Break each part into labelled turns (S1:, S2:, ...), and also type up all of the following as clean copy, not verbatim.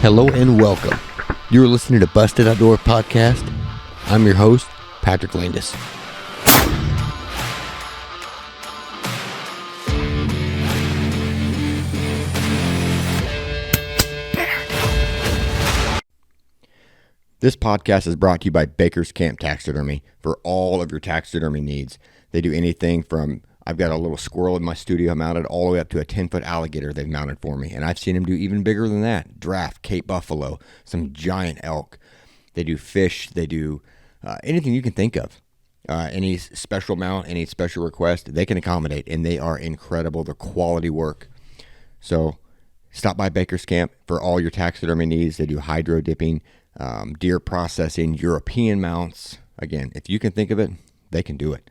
S1: Hello and welcome. You're listening to Busted Outdoor Podcast. I'm your host, Patrick Landis. This podcast is brought to you by Baker's Camp Taxidermy for all of your taxidermy needs. They do anything from, I've got a little squirrel in my studio mounted, all the way up to a 10-foot alligator they've mounted for me. And I've seen them do even bigger than that. Giraffe, Cape buffalo, some giant elk. They do fish. They do anything you can think of. Any special mount, any special request, they can accommodate. And they are incredible. They're quality work. So stop by Baker's Camp for all your taxidermy needs. They do hydro dipping, deer processing, European mounts. Again, if you can think of it, they can do it.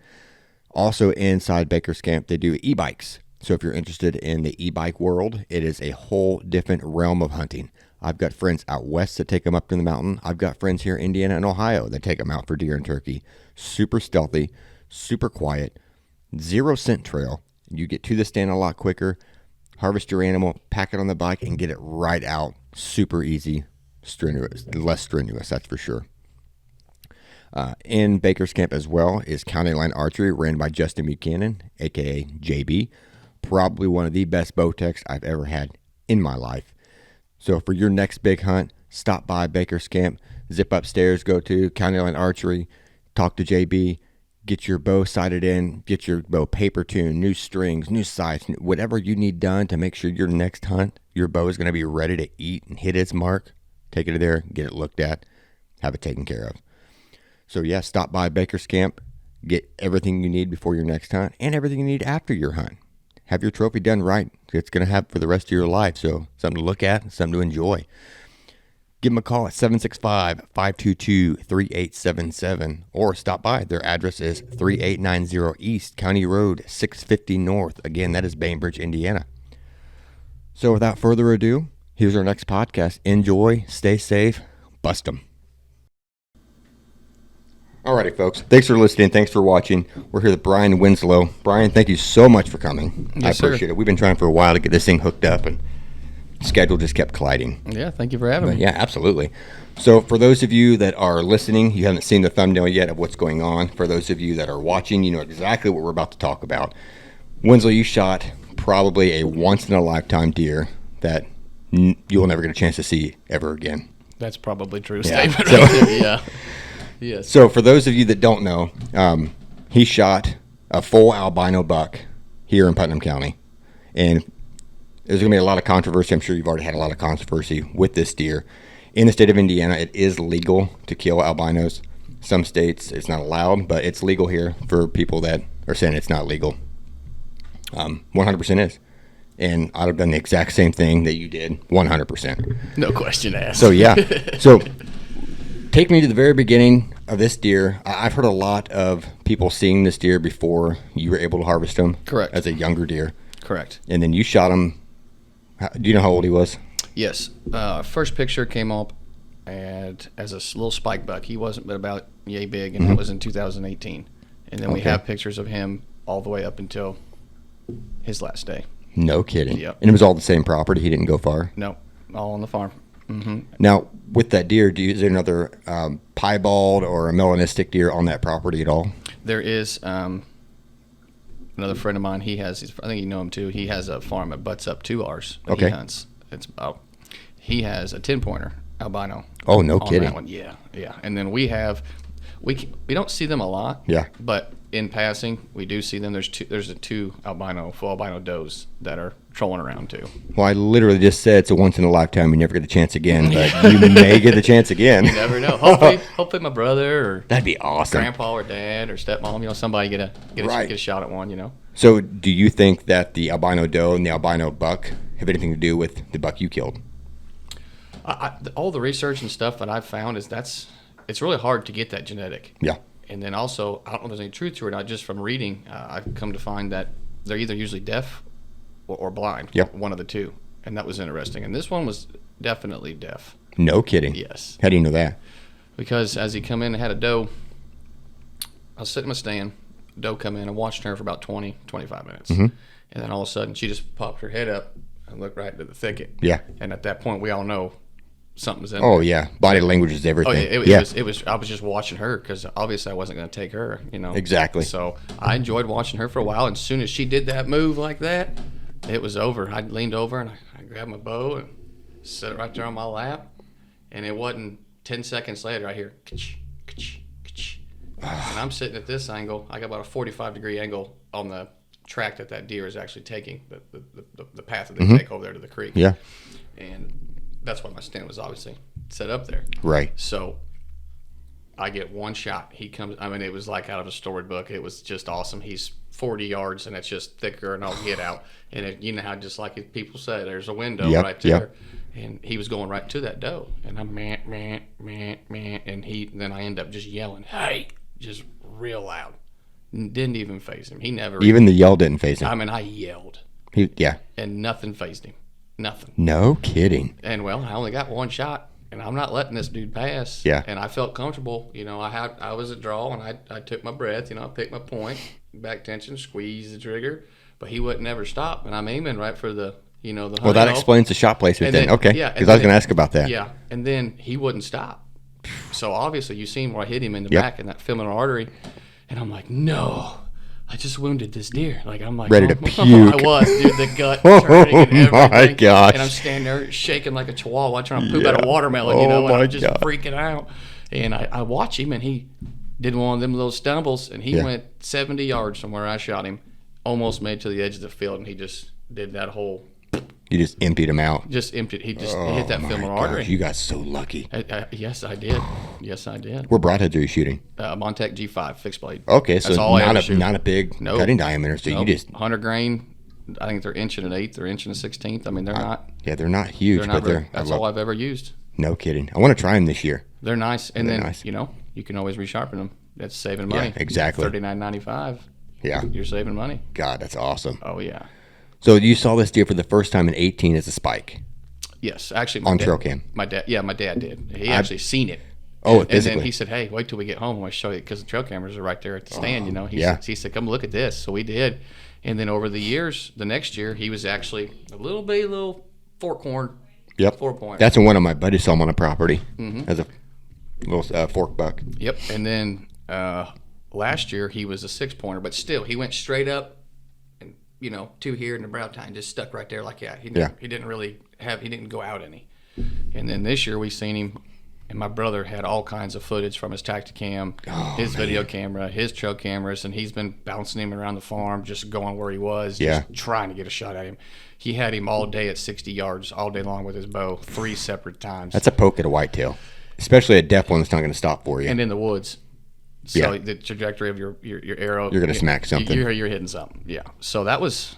S1: Also inside Baker's Camp, they do e-bikes. So if you're interested in the e-bike world, it is a whole different realm of hunting. I've got friends out west that take them up to the mountain. I've got friends here in Indiana and Ohio that take them out for deer and turkey. Super stealthy, super quiet, 0 scent trail. You get to the stand a lot quicker, harvest your animal, pack it on the bike, and get it right out. Super easy, strenuous, less strenuous, that's for sure. In Baker's Camp as well is County Line Archery, ran by Justin Buchanan, a.k.a. JB. Probably one of the best bow techs I've ever had in my life. So for your next big hunt, stop by Baker's Camp, zip upstairs, go to County Line Archery, talk to JB, get your bow sighted in, get your bow paper tuned, new strings, new sights, whatever you need done to make sure your next hunt, your bow is going to be ready to eat and hit its mark. Take it there, get it looked at, have it taken care of. So yeah, stop by Baker's Camp, get everything you need before your next hunt and everything you need after your hunt. Have your trophy done right. It's going to have for the rest of your life. So something to look at, something to enjoy. Give them a call at 765-522-3877 or stop by. Their address is 3890 East County Road, 650 North. Again, that is Bainbridge, Indiana. So without further ado, here's our next podcast. Enjoy, stay safe, bust 'em. Alrighty, folks. Thanks for listening. Thanks for watching. We're here with Brian Winslow. Brian, thank you so much for coming.
S2: Yes,
S1: I appreciate it. We've been trying for a while to get this thing hooked up, and schedule just kept colliding.
S2: Yeah, thank you for having me.
S1: Yeah, absolutely. So for those of you that are listening, you haven't seen the thumbnail yet of what's going on. For those of you that are watching, you know exactly what we're about to talk about. Winslow, you shot probably a once-in-a-lifetime deer that you'll never get a chance to see ever again.
S2: That's probably a true
S1: Yeah.
S2: statement
S1: So-
S2: right there, yeah. Yes.
S1: So for those of you that don't know, he shot a full albino buck here in Putnam County. And there's going to be a lot of controversy. I'm sure you've already had a lot of controversy with this deer. In the state of Indiana, it is legal to kill albinos. Some states it's not allowed, but it's legal here for people that are saying it's not legal. 100% is. And I'd have done the exact same thing that you did, 100%.
S2: No question asked.
S1: So, yeah. So, take me to the very beginning of this deer. I've heard a lot of people seeing this deer before you were able to harvest him.
S2: Correct.
S1: As a younger deer.
S2: Correct.
S1: And then you shot him. Do you know how old he was?
S2: Yes. First picture came up as a little spike buck. He wasn't but about yay big, and that was in 2018. And then we have pictures of him all the way up until his last day.
S1: No kidding.
S2: Yep.
S1: And it was all the same property. He didn't go far.
S2: No, all on the farm. Mm-hmm.
S1: Now, with that deer, is there another piebald or a melanistic deer on that property at all?
S2: There is another friend of mine. I think you know him too. He has a farm that butts up to ours. He hunts. He has a 10-pointer albino.
S1: Oh, no
S2: on
S1: kidding.
S2: That one. Yeah. And then we don't see them a lot.
S1: Yeah.
S2: But in passing, we do see them. There's two full albino does that are trolling around too.
S1: Well, I literally just said it's a once in a lifetime. You never get a chance again, but you may get a chance again.
S2: You never know. Hopefully my brother or
S1: That'd be awesome.
S2: grandpa or dad or stepmom, somebody get a shot at one,
S1: So, do you think that the albino doe and the albino buck have anything to do with the buck you killed?
S2: All the research and stuff that I've found is it's really hard to get that genetic.
S1: Yeah.
S2: And then also, I don't know if there's any truth to it or not, just from reading, I've come to find that they're either usually deaf or blind.
S1: Yep.
S2: One of the two. And that was interesting. And this one was definitely deaf.
S1: No kidding.
S2: Yes.
S1: How do you know that?
S2: Because as he come in and had a doe, I was sitting in my stand, doe come in, and watched her for about 20, 25 minutes.
S1: Mm-hmm.
S2: And then all of a sudden, she just popped her head up and looked right into the thicket.
S1: Yeah.
S2: And at that point, we all know something's in
S1: Oh
S2: there.
S1: yeah, body language is everything.
S2: Oh yeah, it was. I was just watching her because obviously I wasn't going to take her.
S1: Exactly.
S2: So I enjoyed watching her for a while. And as soon as she did that move like that, it was over. I leaned over and I grabbed my bow and set it right there on my lap. And it wasn't 10 seconds later, I hear ka-ch, ka-ch, ka-ch. And I'm sitting at this angle. I got about a 45-degree angle on the track that deer is actually taking, the path that they take over there to the creek.
S1: Yeah.
S2: And that's why my stand was obviously set up there.
S1: Right.
S2: So I get one shot. He comes. I mean, it was like out of a storybook. It was just awesome. He's 40 yards, and it's just thicker, and I'll get out. And you know how just like people say, there's a window right there. Yep. And he was going right to that doe. And I'm meh. And then I end up just yelling, hey, just real loud. Didn't even faze him. He never.
S1: Even the yell didn't faze him.
S2: I mean, I yelled.
S1: Yeah.
S2: And nothing fazed him. Nothing.
S1: No kidding.
S2: And well, I only got one shot, and I'm not letting this dude pass.
S1: Yeah.
S2: And I felt comfortable. I was at draw, and I took my breath. I picked my point, back tension, squeeze the trigger, but he wouldn't ever stop. And I'm aiming right for the the
S1: well, that explains the shot placement then. Okay. Yeah. Because I was going to ask about that.
S2: Yeah. And then he wouldn't stop. So obviously, you seen where I hit him in the back in that femoral artery, and I'm like, no. I just wounded this deer. Like I'm like
S1: ready to puke.
S2: I was, dude. The gut turning and everything.
S1: Oh my gosh!
S2: And I'm standing there shaking like a chihuahua, trying to poop out a watermelon. And I'm just freaking out. And I watch him, and he did one of them little stumbles, and he went 70 yards from where I shot him, almost made to the edge of the field, and he just did that whole.
S1: You just emptied him out.
S2: Just emptied. He just hit that femoral artery.
S1: You got so lucky.
S2: Yes, I did. Yes, I did.
S1: Where broadheads are you shooting?
S2: Montec G5 fixed blade.
S1: Okay, so not a big cutting diameter. So you just
S2: 100 grain. I think they're inch and an eighth. They're inch and a 16th. I mean, they're not.
S1: Yeah, they're not huge,
S2: that's all I've ever used.
S1: No kidding. I want to try them this year.
S2: They're nice, and then you can always resharpen them. That's saving money.
S1: Yeah, exactly.
S2: $39.95.
S1: Yeah,
S2: you're saving money.
S1: God, that's awesome.
S2: Oh yeah.
S1: So you saw this deer for the first time in 18 as a spike?
S2: Yes, actually.
S1: On trail cam?
S2: My dad did. He actually seen it.
S1: Oh,
S2: and then he said, hey, wait till we get home and I'll show you, because the trail cameras are right there at the stand, He said, come look at this. So we did. And then over the years, the next year, he was actually a little fork horn.
S1: Yep.
S2: 4-point.
S1: That's when one of my buddies saw him on a property as a little fork buck.
S2: Yep. And then last year, he was a 6-pointer, but still, he went straight up. 2 here in the brow tine, just stuck right there like that. He didn't really he didn't go out any. And then this year we seen him, and my brother had all kinds of footage from his Tacticam, his video camera, his trail cameras, and he's been bouncing him around the farm, just going where he was, just trying to get a shot at him. He had him all day at 60 yards, all day long with his bow, 3 separate times.
S1: That's a poke at a whitetail, especially a deaf one that's not going to stop for you.
S2: And in the woods. So the trajectory of your arrow,
S1: you're going to smack something.
S2: You're hitting something. Yeah. So it was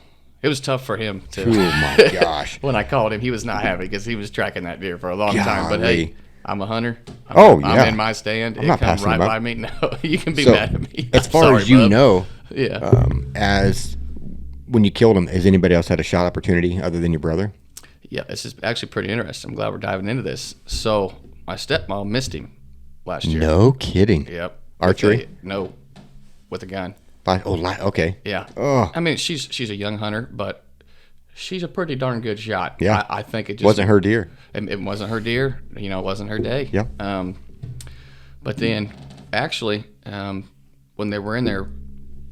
S2: tough for him to.
S1: Oh my gosh!
S2: When I called him, he was not happy because he was tracking that deer for a long time. But hey, I'm a hunter.
S1: I'm
S2: in my stand.
S1: I'm not
S2: comes right by me. No, you can be mad at me.
S1: As far as you know,
S2: as
S1: when you killed him, has anybody else had a shot opportunity other than your brother?
S2: Yeah, this is actually pretty interesting. I'm glad we're diving into this. So my stepmom missed him last year.
S1: No kidding.
S2: Yep.
S1: Archery?
S2: No, with a gun.
S1: Okay.
S2: Yeah.
S1: Oh.
S2: I mean, she's a young hunter, but she's a pretty darn good shot.
S1: Yeah.
S2: I think it just
S1: wasn't her deer.
S2: It wasn't her deer. It wasn't her day.
S1: Yeah.
S2: But then, actually, when they were in there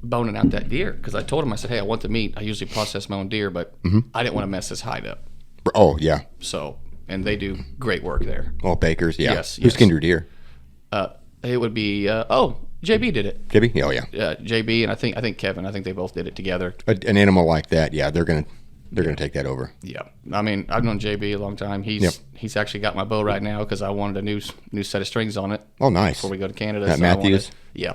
S2: boning out that deer, because I told him, I said, hey, I want the meat. I usually process my own deer, but I didn't want to mess this hide up.
S1: Oh yeah.
S2: So, and they do great work there.
S1: Oh, Bakers. Yeah.
S2: Yes.
S1: Who skinned your deer?
S2: It would be JB did it.
S1: JB? Oh yeah.
S2: JB and I think Kevin. I think they both did it together.
S1: An animal like that, yeah, they're gonna take that over.
S2: Yeah, I mean, I've known JB a long time. He's actually got my bow right now because I wanted a new set of strings on it.
S1: Oh, nice.
S2: Before we go to Canada.
S1: That Matthews.
S2: Yeah.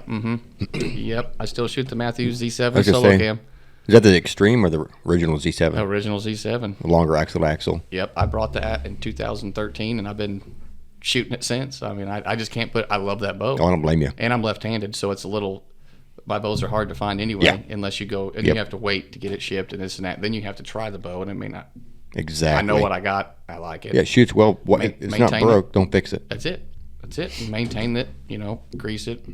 S2: Yep. I still shoot the Matthews Z7 solo cam.
S1: Is that the Extreme or the original Z7?
S2: Original Z7.
S1: The longer axle.
S2: Yep. I brought that in 2013, and I've been shooting it since. I mean, I just can't I love that bow.
S1: Oh, I don't blame you.
S2: And I'm left-handed, so it's my bows are hard to find anyway, unless you go, and you have to wait to get it shipped and this and that. Then you have to try the bow, and it may not.
S1: Exactly.
S2: I know what I got. I like it.
S1: Yeah, it shoots well. It's not broke. Don't fix it.
S2: That's it. Maintain it, grease it,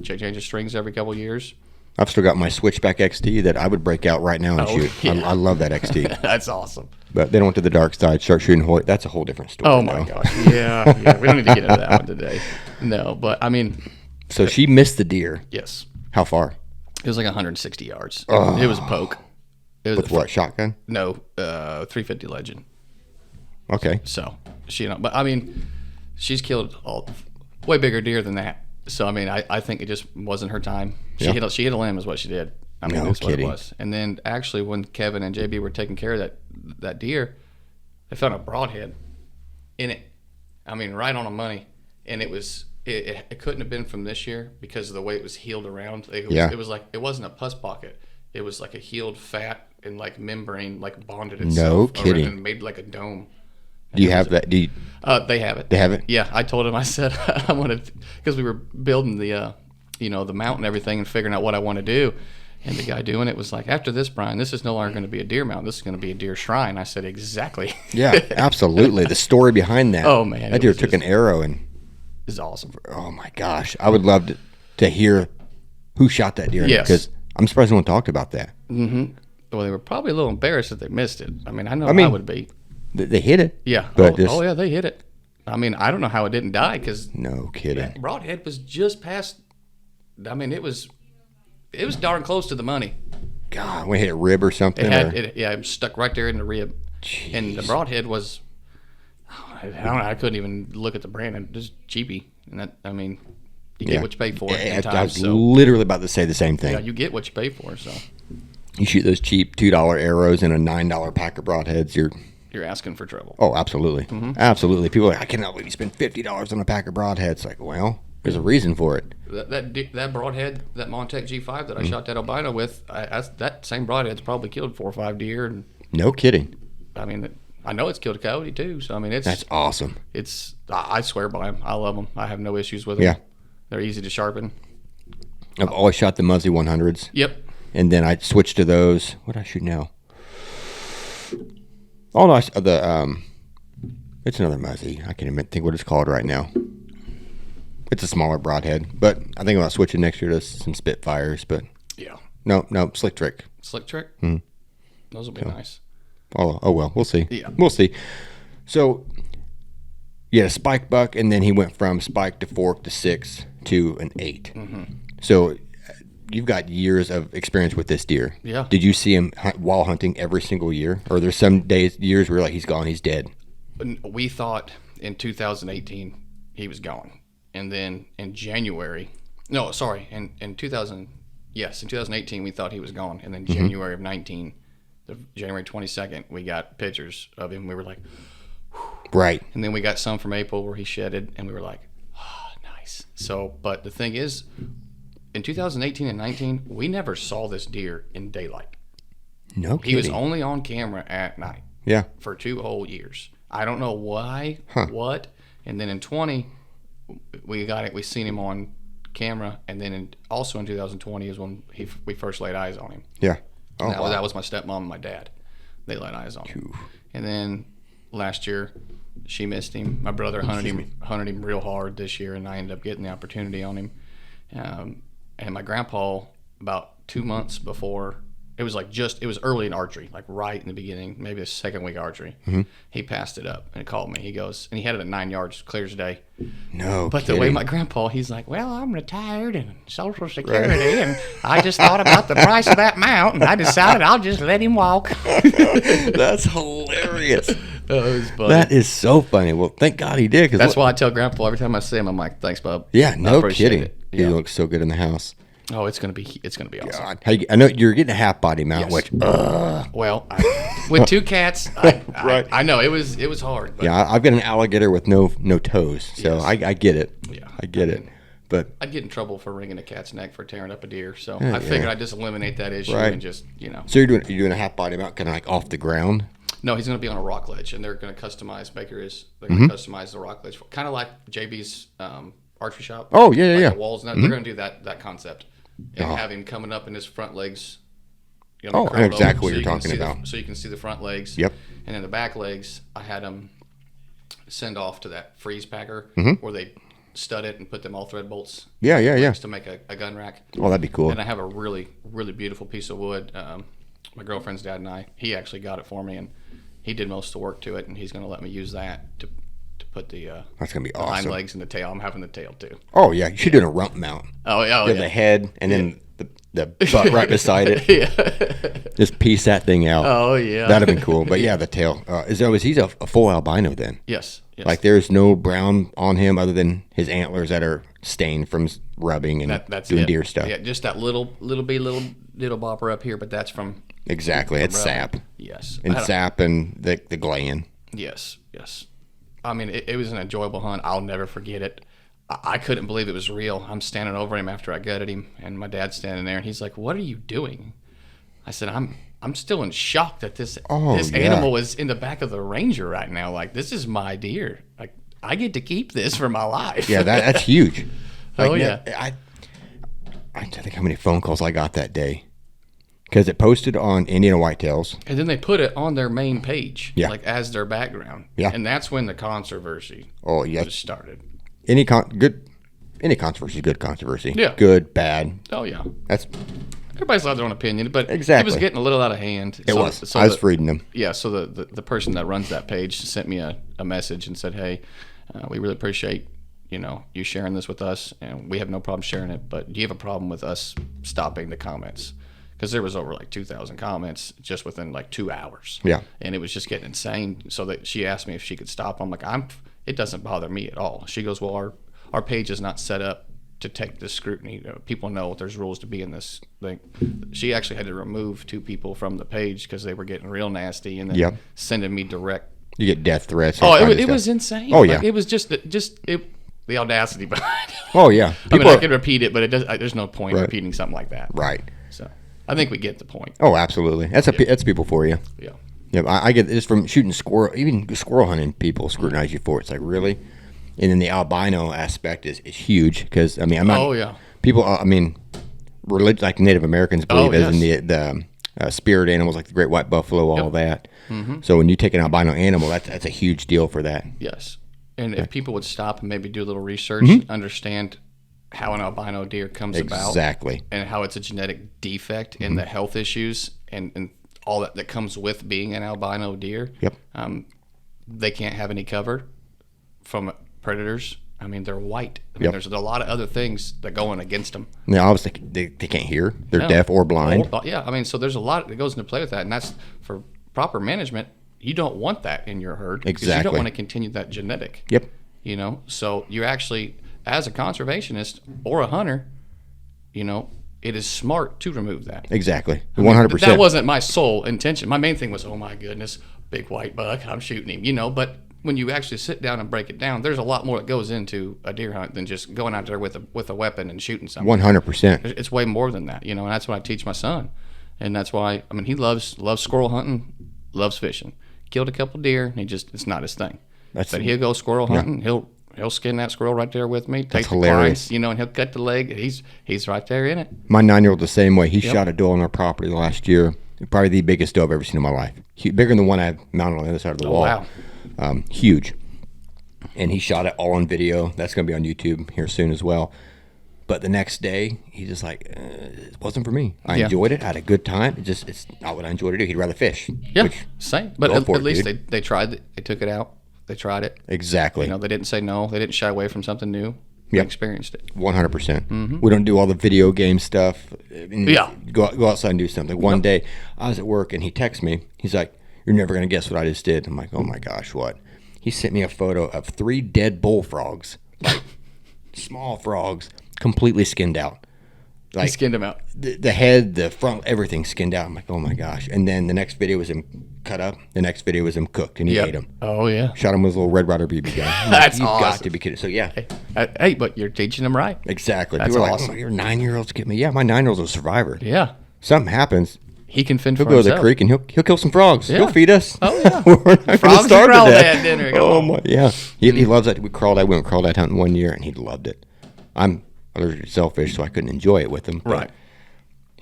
S2: change the strings every couple of years.
S1: I've still got my Switchback XT that I would break out right now and shoot. Yeah. I love that XT.
S2: That's awesome.
S1: But they don't went to the dark side, start shooting Hoyt. That's a whole different story.
S2: Oh my gosh, yeah. We don't need to get into that one today. No, but I mean,
S1: So she missed the deer.
S2: yes,
S1: How far?
S2: it was like 160 yards. It was a poke. It was
S1: With what, shotgun?
S2: No, 350 Legend.
S1: Okay.
S2: So but I mean, she's killed way bigger deer than that. So I mean, I think it just wasn't her time. She
S1: Yeah.
S2: hit a limb, is what she did. I mean,
S1: No
S2: that's
S1: kidding.
S2: what it was. And then actually, when Kevin and JB were taking care of that deer, they found a broadhead in it. I mean, right on the money, and it couldn't have been from this year because of the way it was healed around. It was like, it wasn't a pus pocket. It was like a healed fat and like membrane like bonded itself.
S1: No kidding.
S2: And made like a dome.
S1: Do you have that? Do you?
S2: They have it.
S1: They have it?
S2: Yeah, I told him. I said I wanted, because we were building the the mount and everything and figuring out what I want to do. And the guy doing it was like, after this, Brian, this is no longer going to be a deer mount. This is going to be a deer shrine. I said, exactly.
S1: Yeah, absolutely. The story behind that.
S2: Oh, man,
S1: That
S2: it
S1: deer
S2: was
S1: took
S2: just-
S1: an arrow and,
S2: It's awesome.
S1: oh my gosh. I would love to hear who shot that deer.
S2: Yes.
S1: Because I'm surprised no one talked about that.
S2: Well, they were probably a little embarrassed that they missed it. I mean, I know
S1: I mean,
S2: I would be.
S1: They hit it.
S2: Yeah.
S1: But just,
S2: yeah, they hit it. I mean, I don't know how it didn't die because
S1: no kidding.
S2: that broadhead was just past. I mean, it was darn close to the money.
S1: God, when it hit a rib or something.
S2: It was stuck right there in the rib.
S1: Jeez.
S2: And the broadhead was, I don't know, I couldn't even look at the brand. It was cheapy. And that, I mean, you get what you pay for at
S1: I
S2: times.
S1: was
S2: So,
S1: literally about to say the same thing.
S2: yeah, you get what you pay for. So
S1: You shoot those cheap $2 arrows and a $9 pack of broadheads,
S2: you're asking for trouble.
S1: oh, absolutely. Absolutely. People are like, I cannot believe you spend $50 on a pack of broadheads. Like, well, there's a reason for it.
S2: That broadhead, that Montec G5 that I shot that albino with, that same broadhead's probably killed 4 or 5 deer. And
S1: No kidding.
S2: I mean, I know it's killed a coyote too. So I mean,
S1: That's awesome.
S2: I swear by them. I love them. I have no issues with them.
S1: Yeah.
S2: They're easy to sharpen.
S1: I've always shot the Muzzy 100s.
S2: Yep.
S1: And then I switched to those. What do I shoot now? Oh, no. It's another Muzzy. I can't even think what it's called right now. It's a smaller broadhead. But I think about switching next year to some Spitfires. But
S2: Yeah.
S1: no, Slick Trick.
S2: Slick trick. Those will be nice.
S1: Oh, well, we'll see.
S2: Yeah.
S1: We'll see. So, you had a spike buck, and then he went from spike to fork to 6 to an 8. So, you've got years of experience with this deer.
S2: Yeah.
S1: Did you see him while hunting every single year? Or there's some years where like he's gone, he's dead?
S2: We thought in 2018 he was gone. And then in January, no, sorry, in 2018 we thought he was gone. And then January of 19, January 22nd, we got pictures of him. We were like,
S1: Right.
S2: and then we got some from April where he shedded, and we were like, oh, nice. So, but the thing is, in 2018 and 19, we never saw this deer in daylight.
S1: No
S2: He was
S1: kidding.
S2: only on camera at night
S1: Yeah.
S2: for 2 whole years. I don't know why, what. And then in 20, we seen him on camera, and then also in 2020 is when we first laid eyes on him.
S1: Yeah. Oh, wow.
S2: That was my stepmom and my dad. They laid eyes on him. And then last year, she missed him. My brother hunted him real hard this year, and I ended up getting the opportunity on him. And my grandpa, about 2 months before, it was early in archery, like right in the beginning, maybe the second week archery. He passed it up and called me. He goes, and he had it at 9 yards, clear as day.
S1: No
S2: But
S1: kidding.
S2: the way my grandpa, he's like, well, I'm retired and Social Security, and I just thought about the price of that mount, and I decided I'll just let him walk.
S1: That's hilarious.
S2: It was funny.
S1: That is so funny. Well, thank God he did.
S2: That's why I tell Grandpa every time I see him, I'm like, "Thanks, bub."
S1: Yeah,
S2: I
S1: no
S2: appreciate
S1: kidding.
S2: it.
S1: He
S2: Yeah.
S1: looks so good in the house.
S2: Oh, it's gonna be awesome.
S1: God. I know you're getting a half body mount,
S2: Yes.
S1: which
S2: Well, with 2 cats,
S1: Right.
S2: I know it was hard. But
S1: yeah, I've got an alligator with no toes, so
S2: Yes.
S1: I get it.
S2: Yeah.
S1: I get it. But
S2: I'd get in trouble for wringing a cat's neck for tearing up a deer, so
S1: Yeah,
S2: I figured
S1: yeah.
S2: I'd just eliminate that issue
S1: Right.
S2: and just
S1: so you're doing a half body mount, kind of like off the ground.
S2: No, he's going to be on a rock ledge, and they're going to customize. Baker is they're going to customize the rock ledge, kind of like JB's archery shop.
S1: Oh, yeah,
S2: like
S1: yeah.
S2: The walls, and they're going to do that concept, and have him coming up in his front legs.
S1: Oh, I know
S2: curled
S1: exactly
S2: over
S1: what
S2: so
S1: you're
S2: you can
S1: talking
S2: see
S1: about.
S2: so you can see the front legs.
S1: Yep.
S2: And then the back legs, I had him send off to that freeze packer where they stud it and put them all thread bolts.
S1: Yeah.
S2: To make a gun rack.
S1: Oh, that'd be cool.
S2: And I have a really, really beautiful piece of wood. My girlfriend's dad and he actually got it for me, and he did most of the work to it, and he's going to let me use that to put the
S1: That's gonna be
S2: hind
S1: awesome.
S2: legs and the tail. I'm having the tail too.
S1: Oh yeah, you should do a rump mount.
S2: Oh yeah,
S1: The head and then the butt right beside it.
S2: Yeah.
S1: Just piece that thing out.
S2: Oh yeah.
S1: That'd have been cool. But yeah, the tail. He's a full albino then?
S2: Yes.
S1: Like there's no brown on him other than his antlers that are stained from rubbing and
S2: that's
S1: doing
S2: it.
S1: deer stuff.
S2: Yeah, just that little bopper up here, but that's from
S1: Exactly. It's sap.
S2: Yes.
S1: And sap and the gland.
S2: Yes. I mean, it was an enjoyable hunt. I'll never forget it. I couldn't believe it was real. I'm standing over him after I gutted him, and my dad's standing there, and he's like, "What are you doing?" I said, I'm still in shock that this animal is in the back of the Ranger right now. Like, this is my deer. Like, I get to keep this for my life."
S1: Yeah, that's huge. Like,
S2: yeah.
S1: I think how many phone calls I got that day. Because it posted on Indiana Whitetails.
S2: And then they put it on their main page,
S1: Yeah.
S2: like as their background.
S1: Yeah.
S2: And that's when the controversy just started.
S1: Any controversy is good controversy.
S2: Yeah.
S1: Good, bad.
S2: Oh, yeah.
S1: That's
S2: Everybody's allowed their own opinion, but
S1: Exactly.
S2: it was getting a little out of hand.
S1: I was reading them.
S2: Yeah, so the person that runs that page sent me a message and said, "Hey, we really appreciate you sharing this with us, and we have no problem sharing it, but do you have a problem with us stopping the comments?" Because there was over like 2,000 comments just within like 2 hours.
S1: Yeah.
S2: And it was just getting insane. So that she asked me if she could stop. I'm like, it doesn't bother me at all. She goes, "Well, our page is not set up to take this scrutiny. People know there's rules to be in this thing." She actually had to remove 2 people from the page because they were getting real nasty and then sending me direct.
S1: You get death threats.
S2: Oh, it was insane.
S1: Oh, yeah.
S2: It was just the audacity behind it.
S1: Oh, yeah.
S2: I can repeat it, but there's no point in repeating something like that.
S1: Right.
S2: So I think we get the point.
S1: Oh, absolutely. That's people for you.
S2: Yeah.
S1: Yeah, I get this from shooting squirrel, even squirrel hunting. People scrutinize you for it. It's like, really? And then the albino aspect is huge because I'm not.
S2: Oh yeah.
S1: People, religion like Native Americans believe as in the spirit animals like the great white buffalo, all that. Mm-hmm. So when you take an albino animal, that's a huge deal for that.
S2: Yes, and if people would stop and maybe do a little research, and understand how an albino deer comes about,
S1: exactly,
S2: and how it's a genetic defect and the health issues and all that comes with being an albino deer.
S1: Yep.
S2: They can't have any cover from predators. I mean, they're white. I mean, there's a lot of other things that go in against them.
S1: Now, obviously, they can't hear. They're deaf or blind.
S2: Yeah, I mean, so there's a lot that goes into play with that, and that's for proper management. You don't want that in your herd.
S1: Exactly.
S2: Because you don't want to continue that genetic.
S1: Yep.
S2: So you actually, as a conservationist or a hunter, it is smart to remove that.
S1: Exactly. 100%.
S2: That wasn't my sole intention. My main thing was, oh my goodness, big white buck, I'm shooting him, but when you actually sit down and break it down, there's a lot more that goes into a deer hunt than just going out there with a weapon and shooting something.
S1: 100%.
S2: It's way more than that, and that's what I teach my son. And that's why, he loves squirrel hunting, loves fishing. Killed a couple deer, and it's not his thing. But he'll go squirrel hunting, he'll skin that squirrel right there with me, take the hilarious. And he'll cut the leg. He's right there in it.
S1: My 9-year-old the same way. He shot a doe on our property last year. Probably the biggest doe I've ever seen in my life. Bigger than the one I mounted on the other side of the wall.
S2: Wow.
S1: Huge. And he shot it all on video. That's going to be on YouTube here soon as well. But the next day, he's just like, it wasn't for me. I enjoyed it. I had a good time. It's not what I enjoy to do. He'd rather fish.
S2: Yeah, same. But at least they tried it. They took it out. They tried it.
S1: Exactly.
S2: They didn't say no. They didn't shy away from something new. They experienced it.
S1: 100%. Mm-hmm. We don't do all the video game stuff. Go outside and do something. One day, I was at work, and he texted me. He's like, "You're never going to guess what I just did." I'm like, "Oh, my gosh, what?" He sent me a photo of 3 dead bullfrogs, like small frogs, completely skinned out.
S2: Like, he skinned them out.
S1: The head, the front, everything skinned out. I'm like, oh my gosh. And then the next video was him cut up. The next video was him cooked, and he ate them.
S2: Oh, yeah.
S1: Shot him with a little Red Ryder BB gun.
S2: That's
S1: You've
S2: awesome.
S1: got to be kidding. So, yeah.
S2: Hey, but you're teaching them right.
S1: Exactly.
S2: That's
S1: People are
S2: awesome.
S1: like, oh, your 9-year-old's getting me. Yeah, my 9-year-old's a survivor.
S2: Yeah.
S1: Something happens.
S2: He can fend for
S1: himself. He'll go to the creek, and he'll kill some frogs. Yeah. He'll feed us.
S2: Oh, yeah.
S1: We're not going to starve to death.
S2: Dinner.
S1: Oh, my. Yeah. He loves that. We went crawdad hunting one year, and he loved it. I'm allergic to shellfish, so I couldn't enjoy it with him.
S2: Right.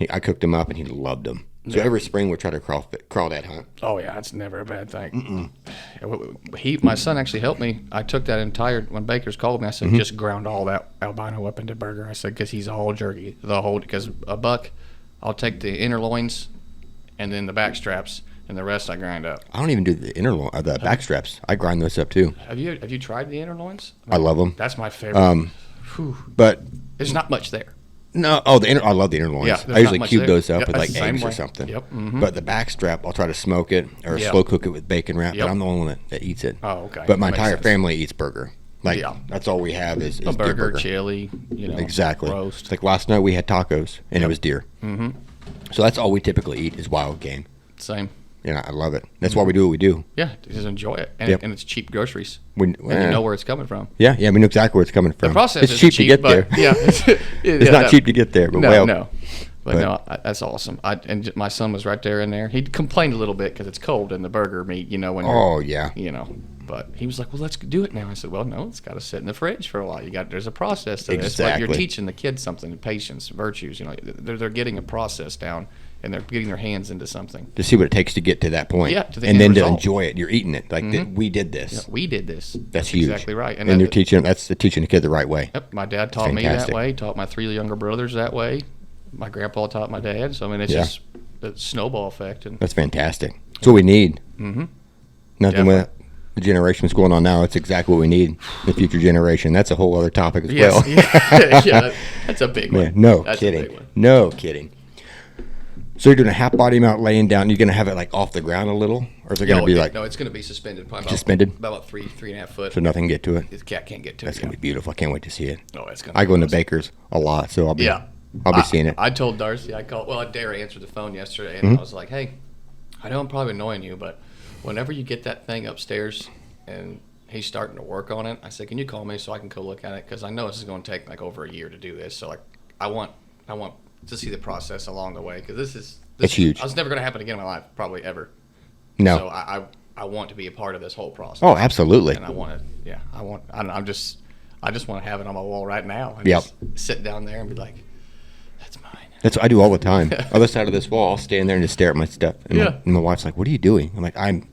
S1: I cooked him up, and he loved them. So every spring we try to crawdad hunt.
S2: Oh yeah, it's never a bad thing. My son actually helped me. I took that entire when Baker's called me. I said just ground all that albino up into burger. I said because he's all jerky, because a buck, I'll take the inner loins and then the back straps and the rest I grind up.
S1: I don't even do the the back straps. I grind those up too.
S2: Have you tried the inner loins?
S1: I love them.
S2: That's my favorite.
S1: But
S2: there's not much there.
S1: No, I love the inner loins.
S2: Yeah,
S1: I usually cube those up with like eggs
S2: way.
S1: or something.
S2: Yep. Mm-hmm.
S1: But the back strap, I'll try to smoke it or slow cook it with bacon wrap. But I'm the only one that eats it.
S2: Oh, okay.
S1: But my entire family eats burger. Like that's all we have is
S2: a
S1: burger,
S2: chili,
S1: exactly.
S2: roast.
S1: Like last night we had tacos and it was deer.
S2: Mm-hmm.
S1: So that's all we typically eat is wild game.
S2: Same.
S1: I love it. That's why we do what we do.
S2: Yeah, just enjoy it, and, and it's cheap groceries. And you know where it's coming from.
S1: Yeah, we know exactly where it's coming from.
S2: The process
S1: it's cheap to get there.
S2: Yeah,
S1: it's not cheap to get there, but
S2: no. But that's awesome. And my son was right there in there. He complained a little bit because it's cold in the burger meat. When but he was like, "Well, let's do it now." I said, "Well, no, it's got to sit in the fridge for a while. There's a process to this. But you're teaching the kids something, patience, virtues. They're getting a process down, and they're getting their hands into something
S1: to see what it takes to get to that point.
S2: Yeah, to the
S1: and then
S2: result.
S1: To enjoy it. You're eating it like we did this.
S2: Yeah, we did this.
S1: That's huge.
S2: Exactly right.
S1: And you're teaching. That's teaching the kid the right way.
S2: Yep. My dad taught me that way. Taught my 3 younger brothers that way. My grandpa taught my dad. So it's just the snowball effect. And
S1: that's fantastic. That's what we need.
S2: Mm-hmm.
S1: Nothing with the generation that's going on now. It's exactly what we need. The future generation. That's a whole other topic as well.
S2: Yeah, that's a big one.
S1: No
S2: that's
S1: kidding.
S2: A big one.
S1: No kidding. So you're doing a half body mount laying down. You're going to have it like off the ground a little, or is it going to be like?
S2: No, it's going to be suspended. About 3.5 foot.
S1: So nothing can get to it.
S2: The cat can't get to it.
S1: That's going to be beautiful. I can't wait to see it.
S2: Oh, it's going.
S1: I go into Baker's a lot, so I'll be seeing it.
S2: I told Darcy. Dare answered the phone yesterday, and I was like, "Hey, I know I'm probably annoying you, but whenever you get that thing upstairs and he's starting to work on it, I said, can you call me so I can go look at it? Because I know this is going to take like over a year to do this. So like, I want to see the process along the way, because this is
S1: huge.
S2: It's never going to happen again in my life, probably ever.
S1: No.
S2: So I want to be a part of this whole process.
S1: Oh, absolutely.
S2: And I just want to have it on my wall right now. And
S1: just
S2: sit down there and be like, that's mine.
S1: That's what I do all the time. Other side of this wall, I'll stand there and just stare at my stuff. And my wife's like, what are you doing? I'm like, I'm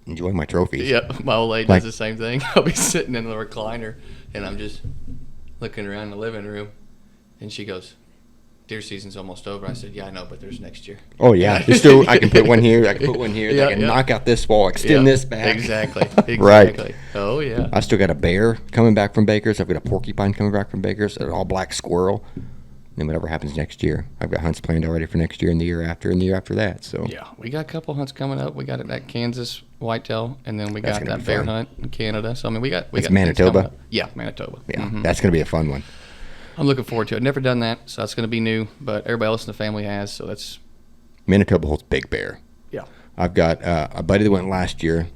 S1: enjoying my trophies.
S2: Yeah, my old lady does the same thing. I'll be sitting in the recliner, and I'm just looking around the living room, and she goes, deer season's almost over. I said, yeah, I know, but there's next year.
S1: Oh, yeah. I can put one here. I can put one here. I can knock out this wall, extend this back.
S2: Exactly.
S1: Right.
S2: Oh, yeah.
S1: I still got a bear coming back from Baker's. I've got a porcupine coming back from Baker's, an all-black squirrel. Then whatever happens next year. I've got hunts planned already for next year and the year after and the year after that. So
S2: yeah, we got a couple hunts coming up. We got that Kansas whitetail, and then we got that bear hunt in Canada. So I mean, we got
S1: Manitoba.
S2: Yeah, Manitoba.
S1: Yeah, that's going to be a fun one.
S2: I'm looking forward to it. Never done that, so that's going to be new. But everybody else in the family has, so that's.
S1: Manitoba holds big bear.
S2: Yeah.
S1: I've got a buddy that went last year.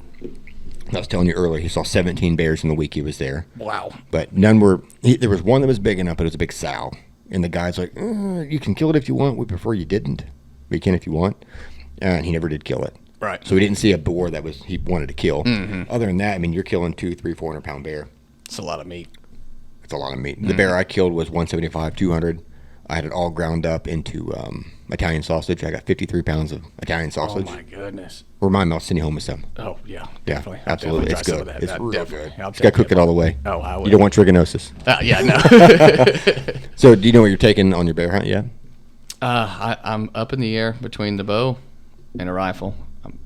S1: I was telling you earlier, he saw 17 bears in the week he was there.
S2: Wow.
S1: But none were. There was one that was big enough, but it was a big sow. And the guy's like, you can kill it if you want. We prefer you didn't. But you can if you want. And he never did kill it.
S2: Right.
S1: So we didn't see a boar that he wanted to kill.
S2: Mm-hmm.
S1: Other than that, I mean, you're killing 200, 300, 400 pound bear.
S2: It's a lot of meat.
S1: It's a lot of meat. The bear I killed was 175, 200. I had it all ground up into Italian sausage. I got 53 pounds of Italian sausage.
S2: Oh, my goodness.
S1: Remind me, I'll send you home with some.
S2: Oh, yeah, definitely.
S1: Yeah, absolutely. It's good. It's real good. You got to cook it all the way.
S2: Oh, I will.
S1: You don't want trichinosis.
S2: Yeah, no.
S1: So do you know what you're taking on your bear hunt yet?
S2: I'm up in the air between the bow and a rifle.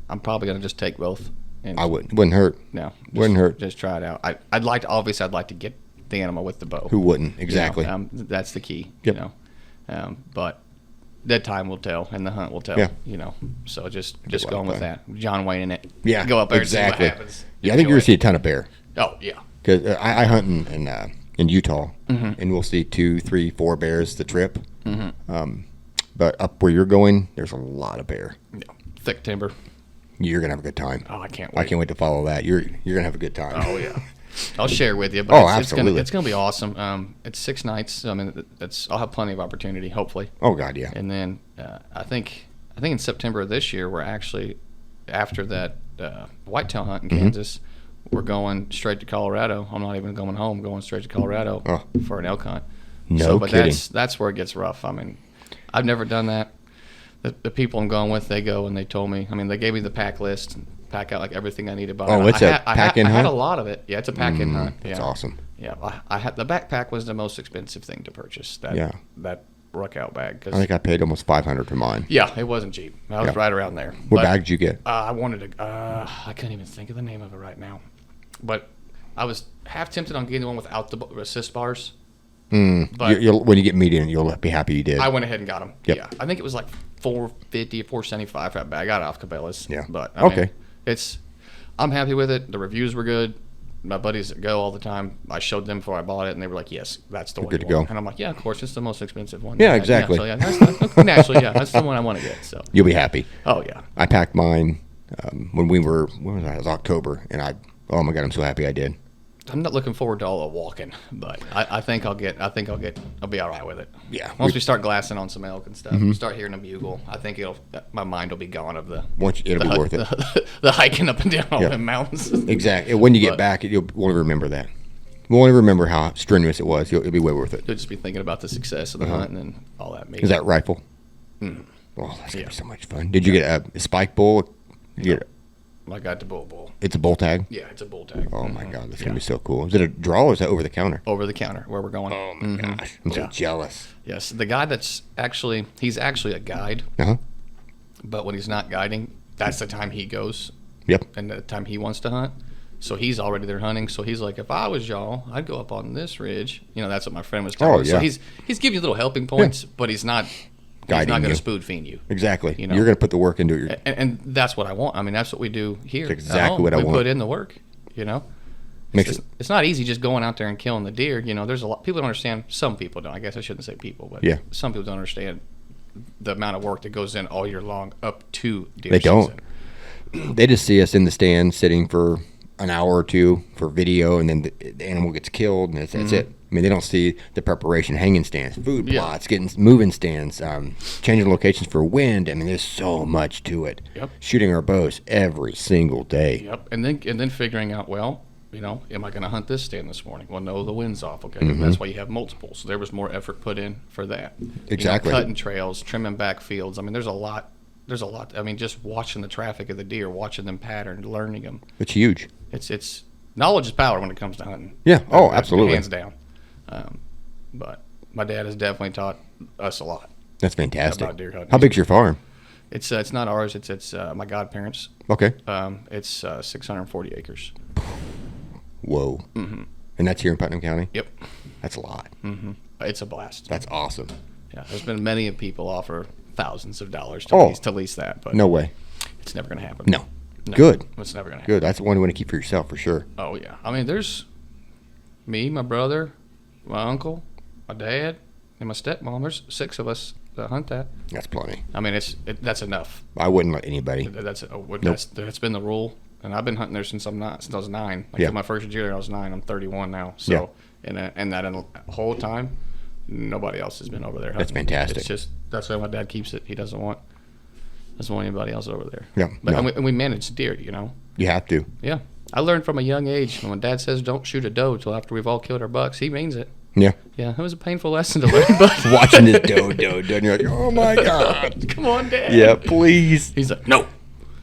S2: I'm probably going to just take both. And
S1: I wouldn't hurt.
S2: No.
S1: Wouldn't hurt.
S2: Just try it out. I'd like to get the animal with the bow.
S1: Who wouldn't? Exactly.
S2: That's the key,
S1: yep.
S2: But that time will tell, and the hunt will tell.
S1: Yeah.
S2: So just going with that. John Wayne in it.
S1: Yeah.
S2: Go up there
S1: exactly.
S2: and see what happens.
S1: Yeah, I think you're gonna see a ton of bear.
S2: Oh yeah.
S1: Because I hunt in Utah,
S2: mm-hmm.
S1: and we'll see 2, 3, 4 bears the trip.
S2: Mm-hmm.
S1: But up where you're going, there's a lot of bear.
S2: Yeah. Thick timber.
S1: You're gonna have a good time.
S2: Oh, I can't wait.
S1: I can't wait to follow that. You're gonna have a good time.
S2: Oh yeah. I'll share with you. But
S1: absolutely.
S2: It's gonna be awesome. It's 6 nights. So, I mean, I'll have plenty of opportunity, hopefully.
S1: Oh God, yeah.
S2: And then I think in September of this year, we're actually after that whitetail hunt in Kansas, we're going straight to Colorado. I'm not even going home. Going straight to Colorado for an elk hunt.
S1: But kidding.
S2: That's where it gets rough. I mean, I've never done that. The people I'm going with, they go and they told me. I mean, they gave me the pack list, and pack out like everything I need to buy.
S1: Oh, it's a pack-in hunt?
S2: I had a lot of it. Yeah, it's a pack-in hunt.
S1: That's awesome.
S2: Yeah, I had the backpack was the most expensive thing to purchase. That out bag.
S1: I think I paid almost $500 for mine.
S2: Yeah, it wasn't cheap. I was right around there.
S1: What bag did you get?
S2: I wanted to. I couldn't even think of the name of it right now, but I was half tempted on getting the one without the assist bars.
S1: But when you get medium, you'll be happy you did.
S2: I went ahead and got them.
S1: Yep.
S2: Yeah, I think it was like $450 or $475 for that bag. I got it off Cabela's.
S1: Yeah.
S2: But
S1: Okay.
S2: I'm happy with it. The reviews were good. My buddies that go all the time, I showed them before I bought it, and they were like, "Yes, that's the one."
S1: Good to
S2: you want.
S1: go.
S2: And I'm like, "Yeah, of course, it's the most expensive one."
S1: Yeah, exactly.
S2: Yeah, so naturally, that's the one I want to get. So
S1: You'll be happy.
S2: Oh yeah.
S1: I packed mine when was that? It was October, and oh my God, I'm so happy I did.
S2: I'm not looking forward to all the walking, but I think I'll be all right with it.
S1: Yeah.
S2: Once we start glassing on some elk and stuff, we start hearing a bugle, I think my mind will be gone of
S1: It'll be worth it.
S2: The hiking up and down all the mountains.
S1: Exactly. When you get back, you'll won't remember that. You won't remember how strenuous it was. It'll be way worth it.
S2: You'll just be thinking about the success of the hunt and all that.
S1: Is that rifle?
S2: Mm.
S1: Oh, that's gonna be so much fun. Did you get a spike bull?
S2: I got the bull.
S1: It's a bull tag?
S2: Yeah, it's a bull tag.
S1: Oh my God, that's gonna be so cool. Is it a draw or is that over the counter?
S2: Over the counter, where we're going.
S1: Oh my gosh, I'm so jealous.
S2: Yes, the guy he's actually a guide.
S1: Uh-huh.
S2: But when he's not guiding, that's the time he goes.
S1: Yep.
S2: And the time he wants to hunt. So he's already there hunting. So he's like, if I was y'all, I'd go up on this ridge. That's what my friend was telling me.
S1: Yeah.
S2: So he's giving you little helping points, but he's not going to spoon feed you.
S1: Exactly. You're going to put the work into it.
S2: And that's what I want. I mean, that's what we do here.
S1: That's exactly what I want.
S2: We put in the work, It's not easy just going out there and killing the deer. There's a lot. People don't understand. Some people don't. I guess I shouldn't say people, but some people don't understand the amount of work that goes in all year long up to deer season.
S1: They just see us in the stand sitting for an hour or two for video, and then the animal gets killed, and that's it. I mean, they don't see the preparation, hanging stands, food plots, moving stands, changing locations for wind. I mean, there's so much to it.
S2: Yep.
S1: Shooting our bows every single day.
S2: Yep. And then figuring out, well, am I going to hunt this stand this morning? Well, no, the wind's off. Okay, that's why you have multiple. So there was more effort put in for that.
S1: Exactly.
S2: Cutting trails, trimming back fields. I mean, there's a lot. I mean, just watching the traffic of the deer, watching them pattern, learning them.
S1: It's huge.
S2: It's knowledge is power when it comes to hunting.
S1: Yeah. Oh, absolutely.
S2: Hands down. But my dad has definitely taught us a lot.
S1: That's fantastic.
S2: About deer hunting.
S1: How big's your farm?
S2: It's not ours. It's my godparents'.
S1: Okay.
S2: It's 640 acres.
S1: Whoa. Mm-hmm. And that's here in Putnam County?
S2: Yep.
S1: That's a lot.
S2: Mm-hmm. It's a blast.
S1: That's awesome.
S2: Yeah. There's been many people offer thousands of dollars to lease that, but
S1: no way.
S2: It's never going to happen.
S1: No. Good.
S2: It's never going to happen.
S1: Good. That's the one you want to keep for yourself for sure.
S2: Oh yeah. I mean, there's me, my brother, my uncle, my dad, and my stepmom. There's 6 of us that hunt that.
S1: That's plenty.
S2: I mean, that's enough.
S1: I wouldn't let anybody.
S2: That's been the rule, and I've been hunting there since I was 9. My first year there, I was 9. I'm 31 now. So, and that whole time, nobody else has been over there hunting.
S1: That's fantastic.
S2: It's just that's why my dad keeps it. He doesn't want anybody else over there.
S1: Yeah.
S2: But and we manage deer.
S1: You have to.
S2: Yeah. I learned from a young age when Dad says don't shoot a doe till after we've all killed our bucks. He means it.
S1: Yeah.
S2: Yeah, it was a painful lesson to learn. But
S1: watching this doe, and you're like, oh my God.
S2: Come on, Dad.
S1: Yeah, please.
S2: He's like, no.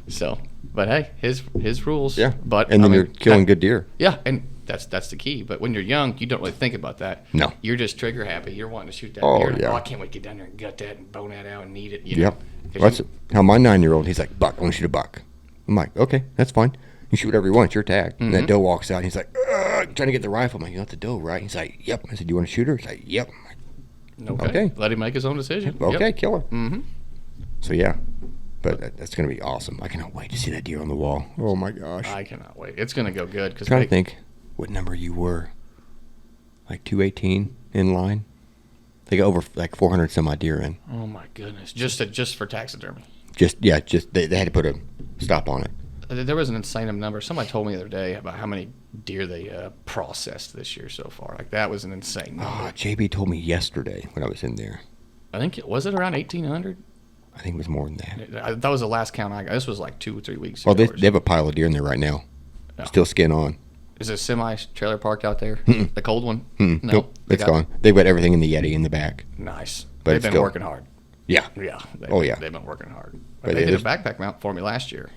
S2: So, but hey, his rules.
S1: Yeah.
S2: But
S1: and then you're killing good deer.
S2: Yeah, and that's the key. But when you're young, you don't really think about that.
S1: No.
S2: You're just trigger happy. You're wanting to shoot that deer.
S1: Yeah.
S2: Oh, I can't wait to get down there and gut that and bone that out and eat it.
S1: Yep. That's how my 9-year-old, he's like, buck, I want to shoot a buck. I'm like, okay, that's fine. You shoot whatever you want. It's your tag. And that doe walks out. And he's like, trying to get the rifle. I'm like, you got the doe, right? He's like, yep. I said, you want to shoot her? He's like, yep.
S2: Okay. Let him make his own decision.
S1: Okay, kill her.
S2: Mm-hmm.
S1: So, yeah. But that's going to be awesome. I cannot wait to see that deer on the wall. Oh, my gosh.
S2: I cannot wait. It's going to go good.
S1: I'm trying to think what number you were. Like 218 in line? They got over like 400 some odd deer in.
S2: Oh, my goodness. Just for taxidermy.
S1: Just they had to put a stop on it.
S2: There was an insane number. Somebody told me the other day about how many deer they processed this year so far. Like, that was an insane number.
S1: JB told me yesterday when I was in there.
S2: I think was it around 1,800?
S1: I think it was more than that.
S2: That was the last count I got. This was like 2 or 3 weeks
S1: ago.
S2: Well,
S1: they have a pile of deer in there right now. No. Still skin on.
S2: Is there a semi-trailer parked out there?
S1: Mm-mm.
S2: The cold one?
S1: Mm-mm. No, nope, it's gone. They've got everything in the Yeti in the back.
S2: Nice.
S1: But
S2: they've been working hard.
S1: Yeah.
S2: Yeah.
S1: Yeah.
S2: They've been working hard. But they did a backpack mount for me last year.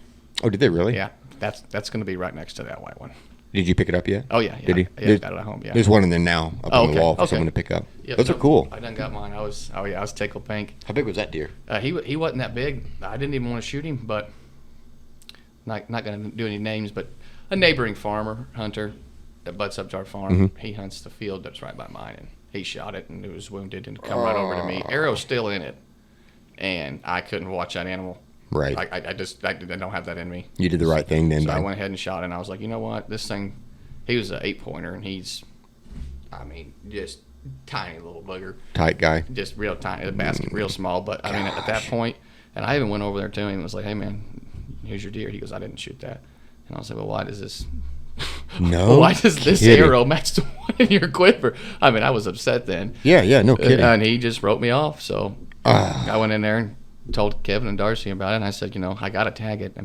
S1: Oh, did they really?
S2: Yeah. That's going to be right next to that white one.
S1: Did you pick it up yet?
S2: Oh yeah.
S1: Did he?
S2: Yeah, I got it at home. Yeah.
S1: There's one in there now up on the wall for someone to pick up.
S2: Yep,
S1: Those are cool.
S2: I done got mine. I was tickled pink.
S1: How big was that deer?
S2: He wasn't that big. I didn't even want to shoot him, but not going to do any names. But a neighboring farmer hunter that butts up to our farm, he hunts the field that's right by mine, and he shot it and it was wounded and come right over to me. Arrow's still in it, and I couldn't watch that animal.
S1: Right.
S2: I don't have that in me.
S1: You did the right thing then.
S2: So I went ahead and shot it, and I was like, you know what? This thing, he was an 8-pointer, and he's, just tiny little booger.
S1: Tight guy.
S2: Just real tiny, the basket, real small. But, at that point, and I even went over there to him and was like, hey, man, here's your deer. He goes, I didn't shoot that. And I was like, well, why does this...
S1: No
S2: why does this arrow match the one in your quiver? I was upset then.
S1: Yeah, no kidding.
S2: And he just wrote me off, so I went in there and told Kevin and Darcy about it, and I said, I got to tag it.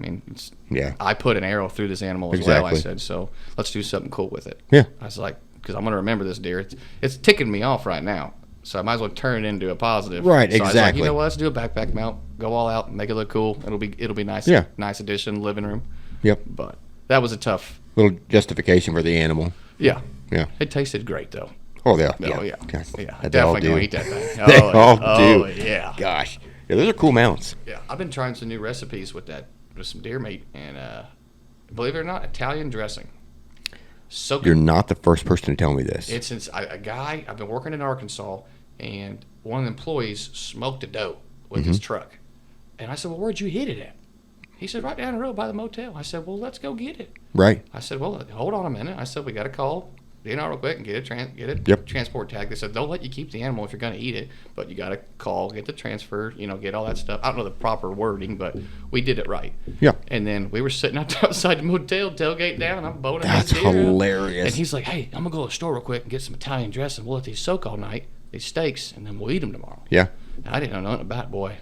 S2: I put an arrow through this animal as well. I said, so let's do something cool with it.
S1: Yeah.
S2: I was like, because I'm going to remember this deer. It's ticking me off right now, so I might as well turn it into a positive.
S1: Right,
S2: so
S1: exactly.
S2: I was like, you know what? Let's do a backpack mount. Go all out, make it look cool. It'll be nice.
S1: Yeah.
S2: Nice addition, living room.
S1: Yep.
S2: But that was a tough
S1: little justification for the animal.
S2: Yeah.
S1: Yeah.
S2: It tasted great though.
S1: Oh yeah.
S2: Oh yeah.
S1: Gosh,
S2: Yeah.
S1: they
S2: Definitely
S1: all do.
S2: gonna eat that thing.
S1: They all do.
S2: Oh yeah.
S1: Gosh. Yeah, those are cool mounts.
S2: Yeah. I've been trying some new recipes with some deer meat, and believe it or not, Italian dressing. So
S1: You're not the first person to tell me this.
S2: It's a guy. I've been working in Arkansas, and one of the employees smoked a doe with his truck, and I said, "Well, where'd you hit it at?" He said, "Right down the road by the motel." I said, "Well, let's go get it."
S1: Right.
S2: I said, "Well, hold on a minute." I said, "We got to call DNR real quick and get it
S1: Yep.
S2: transport tag." They said, "They'll let you keep the animal if you're going to eat it, but you got to call, get the transfer, get all that stuff." I don't know the proper wording, but we did it right.
S1: Yeah.
S2: And then we were sitting outside the motel, tailgate down. I'm boning
S1: That's
S2: this deer
S1: hilarious.
S2: And he's like, "Hey, I'm gonna go to the store real quick and get some Italian dressing. We'll let these soak all night, these steaks, and then we'll eat them tomorrow."
S1: Yeah.
S2: And I didn't know nothing about it, boy.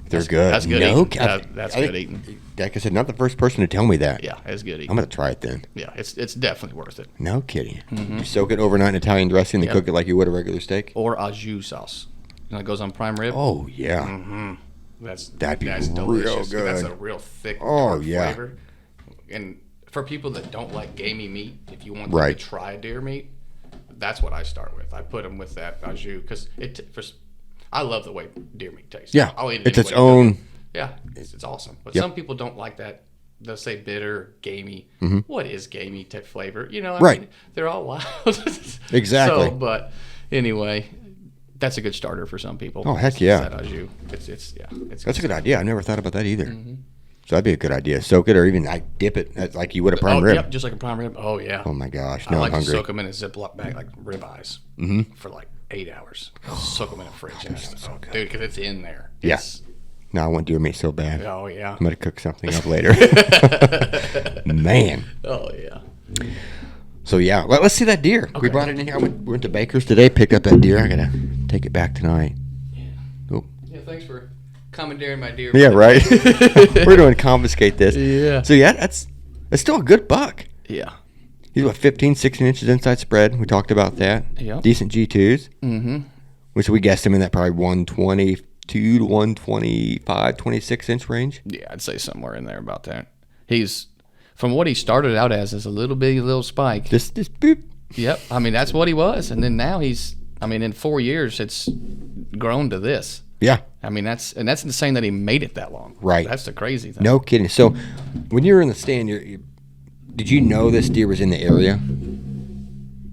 S1: They're good.
S2: That's good
S1: no,
S2: eating. That's good eating.
S1: Like I said, not the first person to tell me that.
S2: Yeah, it's good eating.
S1: I'm going to try it then.
S2: Yeah, it's definitely worth it.
S1: No kidding. You soak it overnight in Italian dressing and cook it like you would a regular steak?
S2: Or au jus sauce. It goes on prime rib.
S1: Oh, yeah.
S2: That'd be
S1: real
S2: delicious.
S1: good.
S2: That's a real thick
S1: yeah.
S2: flavor. And for people that don't like gamey meat, if you want
S1: Right.
S2: to try deer meat, that's what I start with. I put them with that au jus because I love the way deer meat tastes.
S1: Yeah.
S2: I'll eat it
S1: It's its
S2: anyway.
S1: own.
S2: Yeah, it's awesome. But
S1: Yep.
S2: some people don't like that. They'll say bitter, gamey. What is gamey type flavor?
S1: Right.
S2: They're all wild.
S1: Exactly.
S2: So, but anyway, that's a good starter for some people.
S1: Oh, heck yeah.
S2: That au jus. It's
S1: That's a good idea. I never thought about that either. So that'd be a good idea. Soak it or even dip it like you would a prime rib.
S2: Yep, just like a prime rib. Oh yeah.
S1: Oh my gosh.
S2: I
S1: Now
S2: like
S1: I'm
S2: to
S1: hungry.
S2: soak them in a Ziploc bag like ribeyes for like 8 hours. Soak them in a fridge. Dude, because it's in there.
S1: Yeah.
S2: It's-
S1: No, I want deer meat so bad.
S2: Oh yeah.
S1: I'm going to cook something up later. Man.
S2: Oh yeah.
S1: So yeah, let's see that deer. We brought it in here. We went to Baker's today, picked up that deer. I got to take it back tonight. Oh.
S2: Yeah, thanks for commandeering my deer.
S1: Yeah, right. We're going to confiscate this.
S2: Yeah.
S1: So yeah, that's still a good buck.
S2: Yeah.
S1: He's what, 15, 16 inches inside spread. We talked about that.
S2: Yep.
S1: Decent G2s.
S2: Mm-hmm.
S1: Which we guessed him in that probably 122 to 125, 26 inch range.
S2: Yeah, I'd say somewhere in there about that. He's from what he started out as a little bitty little spike.
S1: This boop.
S2: Yep. That's what he was. And then now in 4 years it's grown to this.
S1: Yeah.
S2: That's insane that he made it that long.
S1: Right.
S2: That's the crazy thing.
S1: No kidding. So when you were in the stand, did you know this deer was in the area?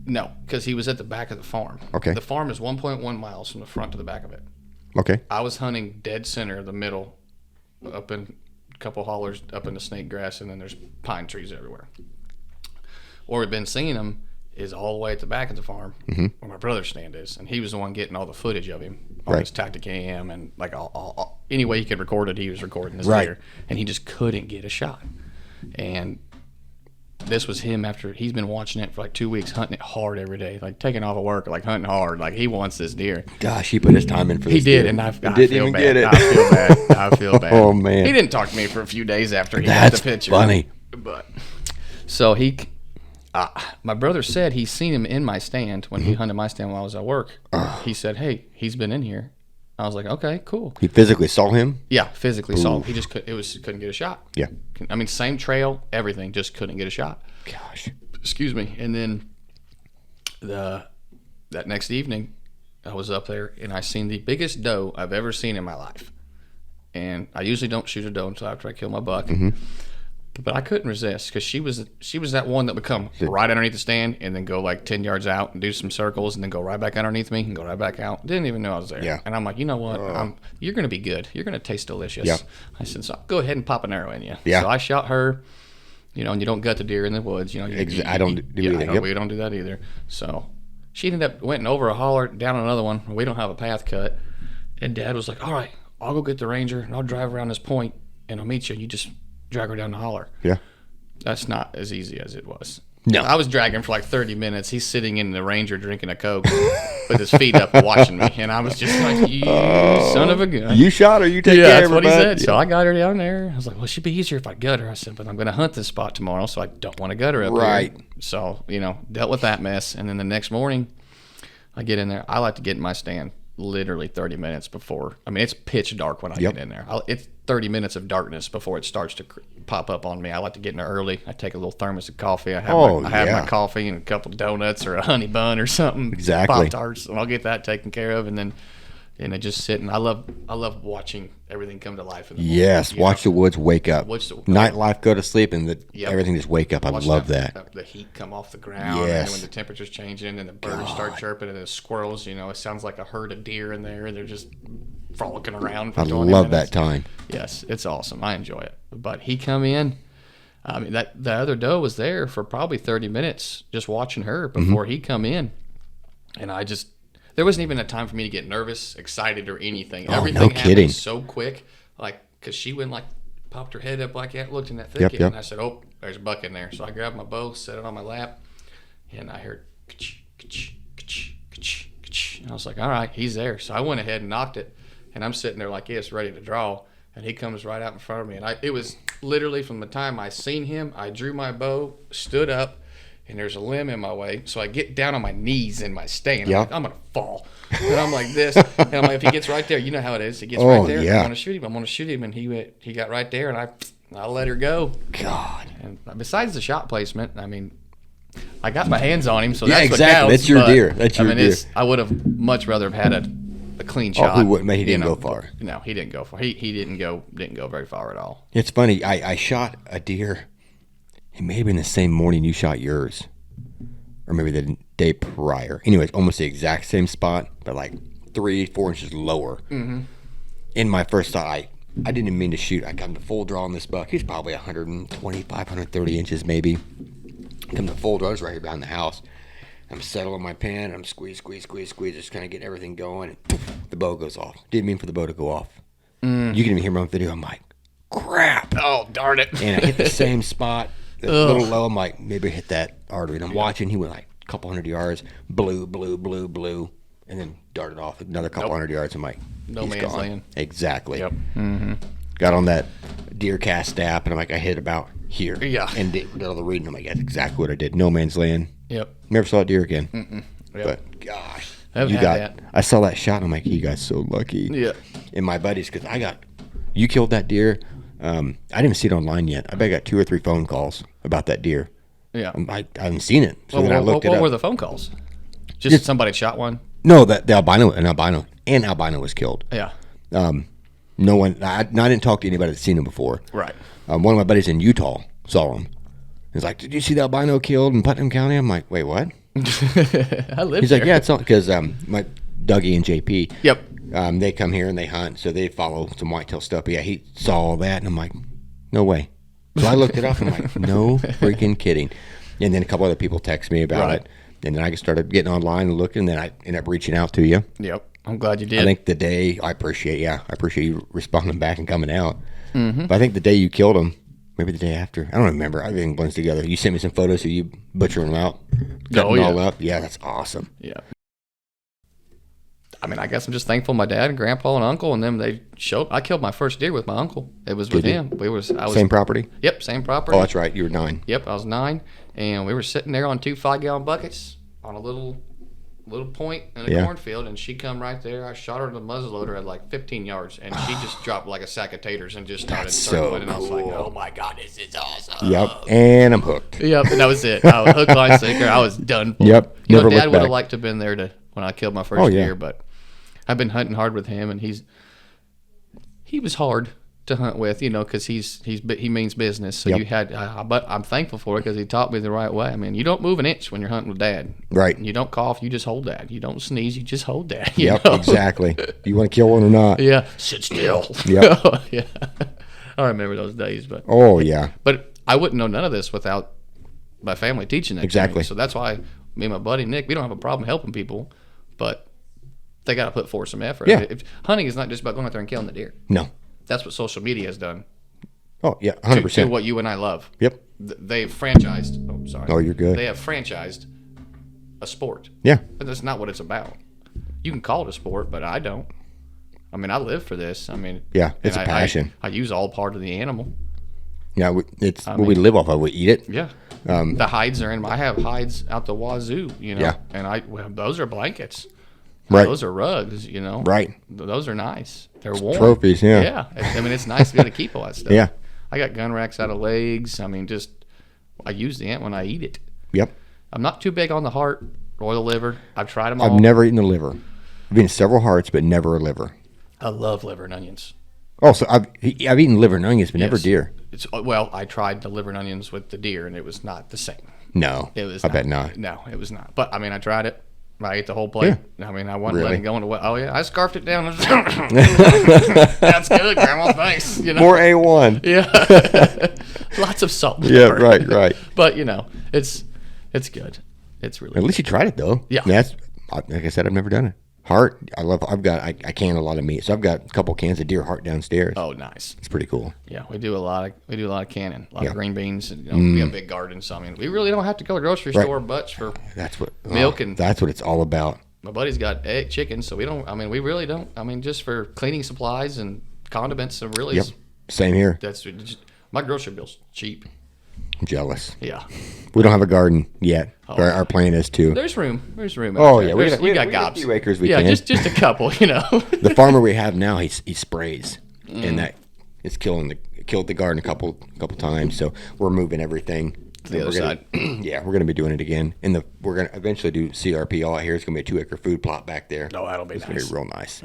S2: No, because he was at the back of the farm.
S1: Okay.
S2: The farm is 1.1 miles from the front to the back of it.
S1: Okay.
S2: I was hunting dead center of the middle, up in a couple hollers, up in the snake grass, and then there's pine trees everywhere. Where we've been seeing him is all the way at the back of the farm, where my brother's stand is, and he was the one getting all the footage of him on his Tacticam and like all any way he could record it, he was recording this deer, and he just couldn't get a shot. And this was him after he's been watching it for like 2 weeks, hunting it hard every day, like taking off of work, like hunting hard, like he wants this deer.
S1: Gosh, he put his time in for this.
S2: He did,
S1: deer.
S2: and I
S1: didn't
S2: feel
S1: even
S2: bad.
S1: get it.
S2: I feel bad. I feel bad.
S1: Oh man,
S2: he didn't talk to me for a few days after he
S1: That's
S2: got the picture.
S1: funny.
S2: But so my brother said he's seen him in my stand when he hunted my stand while I was at work. He said, "Hey, he's been in here." I was like, "Okay, cool."
S1: He physically saw him.
S2: Yeah, physically saw him. He just couldn't get a shot.
S1: Yeah.
S2: Same trail, everything, just couldn't get a shot.
S1: Gosh.
S2: Excuse me. And then that next evening, I was up there and I seen the biggest doe I've ever seen in my life. And I usually don't shoot a doe until after I kill my buck.
S1: Mm-hmm.
S2: But I couldn't resist because she was that one that would come right underneath the stand and then go like 10 yards out and do some circles and then go right back underneath me and go right back out. Didn't even know I was there.
S1: Yeah.
S2: And I'm like, you know what? You're going to be good. You're going to taste delicious.
S1: Yeah.
S2: I said, so I'll go ahead and pop an arrow in you.
S1: Yeah.
S2: So I shot her. You know, and you don't gut the deer in the woods. You know,
S1: I don't do anything.
S2: We don't do that either. So she ended up went over a holler down another one. We don't have a path cut. And Dad was like, all right, I'll go get the ranger and I'll drive around this point and I'll meet you. You just drag her down the holler.
S1: Yeah.
S2: That's not as easy as it was.
S1: No.
S2: I was dragging for like 30 minutes. He's sitting in the ranger drinking a Coke with his feet up watching me. And I was just like, you son of a gun.
S1: You shot her. You take care
S2: that's
S1: of her,
S2: what he
S1: bud.
S2: said. So I got her down there. I was like, well, it should be easier if I gut her. I said, but I'm going to hunt this spot tomorrow, so I don't want to gut her up
S1: Right.
S2: here. So, dealt with that mess. And then the next morning, I get in there. I like to get in my stand literally 30 minutes before. I mean, it's pitch dark when I get in there. It's 30 minutes of darkness before it starts to pop up on me. I like to get in there early. I take a little thermos of coffee. I have my coffee and a couple donuts or a honey bun or something.
S1: Exactly.
S2: Pop-Tarts, and I'll get that taken care of. And then I just sit and I love watching everything come to life. In the
S1: Yes, watch the woods wake up. Nightlife go to sleep and everything just wake up. I love that.
S2: The heat come off the ground.
S1: Yes.
S2: And when the temperature's changing and the birds start chirping and the squirrels, it sounds like a herd of deer in there. They're just frolicking around for
S1: I
S2: 20
S1: love
S2: minutes.
S1: that time.
S2: Yes, it's awesome. I enjoy it. But he come in. I mean, the other doe was there for probably 30 minutes just watching her before he come in. And there wasn't even a time for me to get nervous, excited, or anything. Everything happened so quick, because she went popped her head up like that, looked in that thicket, and I said, "Oh, there's a buck in there." So I grabbed my bow, set it on my lap, and I heard ka-ch, ka-ch, ka-ch, ka-ch, ka-ch. And I was like, "All right, he's there." So I went ahead and knocked it, and I'm sitting there like this, ready to draw, and he comes right out in front of me, and it was literally from the time I seen him, I drew my bow, stood up. And there's a limb in my way, so I get down on my knees in my stand. I'm like, I'm gonna fall, and I'm like this, and I'm like, if he gets right there, you know how it is. He gets right there.
S1: Yeah.
S2: I'm gonna shoot him, and he got right there, and I let her go.
S1: God.
S2: And besides the shot placement, I mean, I got my hands on him, so
S1: Yeah,
S2: that's
S1: exactly.
S2: what counts.
S1: That's your deer. That's your deer.
S2: I would have much rather have had a clean shot.
S1: He didn't go far.
S2: No, he didn't go far. He didn't go very far at all.
S1: It's funny. I shot a deer. It may have been the same morning you shot yours, or maybe the day prior. Anyways, almost the exact same spot, but like 3-4 inches lower. Mm-hmm. In my first thought, I didn't even mean to shoot. I come to full draw on this buck. He's probably 125, 130 inches maybe. Come to full draw. It's right here behind the house. I'm settling my pen. I'm squeeze, just kind of getting everything going. And poof, the bow goes off. Didn't mean for the bow to go off. You can even hear me on video. I'm like, crap.
S2: Oh, darn it.
S1: And I hit the same spot. A little low. I'm like, maybe I hit that artery. And I'm watching. He went like a couple hundred yards. Blew. And then darted off another couple hundred yards. I'm like,
S2: no
S1: he's
S2: man's
S1: gone.
S2: land.
S1: Exactly.
S2: Yep. Mm-hmm.
S1: Got on that deer cast staff, and I'm like, I hit about here.
S2: Yeah.
S1: And did all the reading. I'm like, that's exactly what I did. No man's land.
S2: Yep.
S1: Never saw a deer again.
S2: Yep.
S1: But gosh,
S2: that.
S1: I saw that shot. And I'm like, you guys so lucky.
S2: Yeah.
S1: And my buddies, because you killed that deer. I didn't see it online yet. I bet I got 2 or 3 phone calls about that deer.
S2: Yeah.
S1: I haven't seen it. So then I looked it up.
S2: What were the phone calls? Just somebody shot one?
S1: No, the albino was killed.
S2: Yeah.
S1: No one. I didn't talk to anybody that's seen him before.
S2: Right.
S1: One of my buddies in Utah saw him. He's like, "Did you see the albino killed in Putnam County?" I'm like, "Wait, what?"
S2: I live.
S1: He's
S2: there.
S1: like, "Yeah, it's all because my Dougie and JP.
S2: Yep.
S1: They come here and they hunt, so they follow some whitetail stuff. But yeah, he saw all that, and I'm like, "No way." So I looked it up, and I'm like, "No freaking kidding." And then a couple other people text me about it, and then I just started getting online and looking. And then I ended up reaching out to you.
S2: Yep. I'm glad you did.
S1: I think the day I appreciate you responding back and coming out. Mm-hmm. But I think the day you killed him, maybe the day after, I don't remember. Everything blends together. You sent me some photos of you butchering them out, cutting all up. Yeah, that's awesome.
S2: Yeah. I mean, I guess I'm just thankful my dad and grandpa and uncle and them, they showed. I killed my first deer with my uncle. It was with him. I was
S1: same property?
S2: Yep, same property.
S1: Oh, that's right. You were 9.
S2: Yep, I was 9. And we were sitting there on 2 5-gallon buckets on a little little point in a cornfield, and she come right there. I shot her in the muzzleloader at like 15 yards, and she just dropped like a sack of taters and just started circling. And I was like, "Oh my god, this is awesome!"
S1: Yep, and I'm hooked.
S2: Yep, and that was it. I was hook, line, sinker. I was done for.
S1: Yep, never
S2: Dad
S1: looked
S2: would have
S1: back.
S2: liked to have been there when I killed my first deer, but I've been hunting hard with him, and he was hard to hunt with, because he means business. So you had, but I'm thankful for it because he taught me the right way. I mean, you don't move an inch when you're hunting with Dad.
S1: Right.
S2: You don't cough, you just hold Dad. You don't sneeze, you just hold Dad.
S1: Yep, exactly. You want to kill one or not?
S2: Yeah. Sit still.
S1: Yep.
S2: Yeah. I remember those days, but I wouldn't know none of this without my family teaching that.
S1: Exactly.
S2: To me. So that's why me and my buddy Nick, we don't have a problem helping people, but they got to put forth some effort.
S1: Yeah.
S2: Hunting is not just about going out there and killing the deer.
S1: No.
S2: That's what social media has done.
S1: Oh, yeah, 100%.
S2: To what you and I love.
S1: Yep.
S2: They've franchised. Oh, sorry.
S1: Oh, you're good.
S2: They have franchised a sport.
S1: Yeah.
S2: But that's not what it's about. You can call it a sport, but I don't. I mean, I live for this. I mean,
S1: yeah, it's a passion.
S2: I use all part of the animal.
S1: Yeah, it's what we live off of. We eat it.
S2: Yeah. The hides are in. I have hides out the wazoo,
S1: Yeah.
S2: And those are blankets.
S1: Right.
S2: Those are rugs,
S1: Right.
S2: Those are nice. They're warm.
S1: Trophies, yeah.
S2: Yeah. I mean, it's nice to be able to keep all that stuff.
S1: Yeah.
S2: I got gun racks out of legs. I mean, I use the ant when I eat it.
S1: Yep.
S2: I'm not too big on the heart or the liver. I've tried them all.
S1: I've never eaten the liver. I've eaten several hearts, but never a liver.
S2: I love liver and onions.
S1: Oh, so I've eaten liver and onions, but never deer.
S2: I tried the liver and onions with the deer, and it was not the same.
S1: No.
S2: It was.
S1: I bet not.
S2: No, it was not. But I mean, I tried it. I ate the whole plate. Yeah. I mean, I wasn't letting it go into what. Oh yeah, I scarfed it down. That's good, Grandma. Thanks.
S1: More A1.
S2: Yeah. Lots of salt.
S1: Yeah. Right.
S2: But it's good. It's really.
S1: At least you tried it though.
S2: Yeah.
S1: I mean, like I said, I've never done it. Heart. I can a lot of meat, so I've got a couple cans of deer heart downstairs.
S2: Oh, nice.
S1: It's pretty cool.
S2: Yeah, we do a lot of canning, a lot of green beans. And, we have a big garden, so I mean, we really don't have to go to the grocery store much for milk and
S1: that's what it's all about.
S2: My buddy's got chicken, so we don't. I mean, we really don't. I mean, just for cleaning supplies and condiments, and really,
S1: Same here.
S2: That's my grocery bill's cheap.
S1: I'm jealous.
S2: Yeah.
S1: We don't have a garden yet. Our plan is to.
S2: There's room.
S1: Oh yeah,
S2: we got
S1: a few acres. We can.
S2: just a couple.
S1: The farmer we have now, he sprays, and that it's killed the garden a couple times. So we're moving everything
S2: to the other side.
S1: Yeah, we're gonna be doing it again, and we're gonna eventually do CRP all out here. It's gonna be a 2-acre food plot back there.
S2: Oh, that'll be nice.
S1: It's gonna be real nice.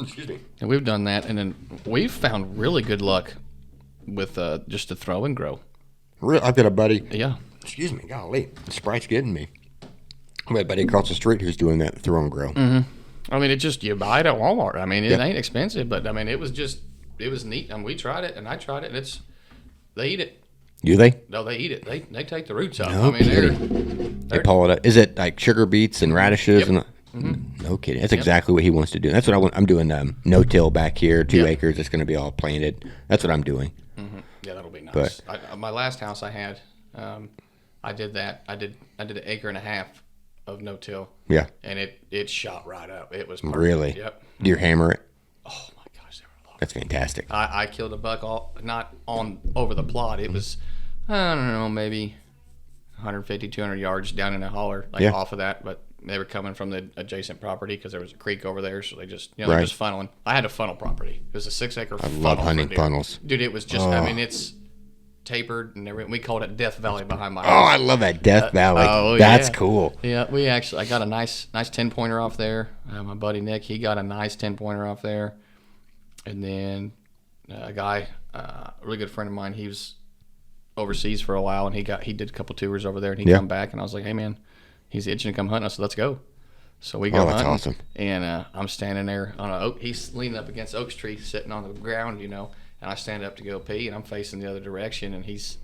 S2: Excuse me. And we've done that, and then we've found really good luck with just to throw and grow.
S1: I've got a buddy.
S2: Yeah.
S1: Excuse me, golly, the Sprite's getting me. I've got a buddy across the street who's doing that throw and grow.
S2: Mm-hmm. I mean, you buy it at Walmart. I mean, it ain't expensive, but I mean, it was neat. I mean, we tried it, and I tried it, and they eat it.
S1: Do they?
S2: No, they eat it. They take the roots out.
S1: No
S2: I mean,
S1: kidding. They pull it up. Is it like sugar beets and radishes?
S2: Yep.
S1: And no kidding. That's exactly what he wants to do. That's what I want. I'm doing no-till back here, 2 acres. It's going to be all planted. That's what I'm doing.
S2: Mm-hmm. Yeah, that'll be nice. But my last house I had, I did that. I did an acre and a half of no-till.
S1: Yeah.
S2: And it shot right up. It was perfect.
S1: Really?
S2: Yep.
S1: Do you hammer it?
S2: Oh my gosh, they were a lot.
S1: That's fantastic.
S2: I killed a buck not over the plot. It was, I don't know, maybe 150, 200 yards down in a holler, off of that. But they were coming from the adjacent property because there was a creek over there, so they just they're just funneling. I had a funnel property. It was a 6-acre funnel.
S1: I love hunting funnels,
S2: dude. It was just. I mean, it's tapered and everything. We called it Death Valley behind my house.
S1: Oh, I love that Death Valley. That's cool.
S2: Yeah, I got a nice 10-pointer off there. My buddy Nick, he got a nice 10-pointer off there, and then a guy, a really good friend of mine, he was overseas for a while, and he did a couple tours over there, and he come back, and I was like, hey man, he's itching to come hunt. I said, let's go. So we go hunting.
S1: That's awesome.
S2: And I'm standing there on an oak. He's leaning up against Oak's tree, sitting on the ground, and I stand up to go pee, and I'm facing the other direction, and he's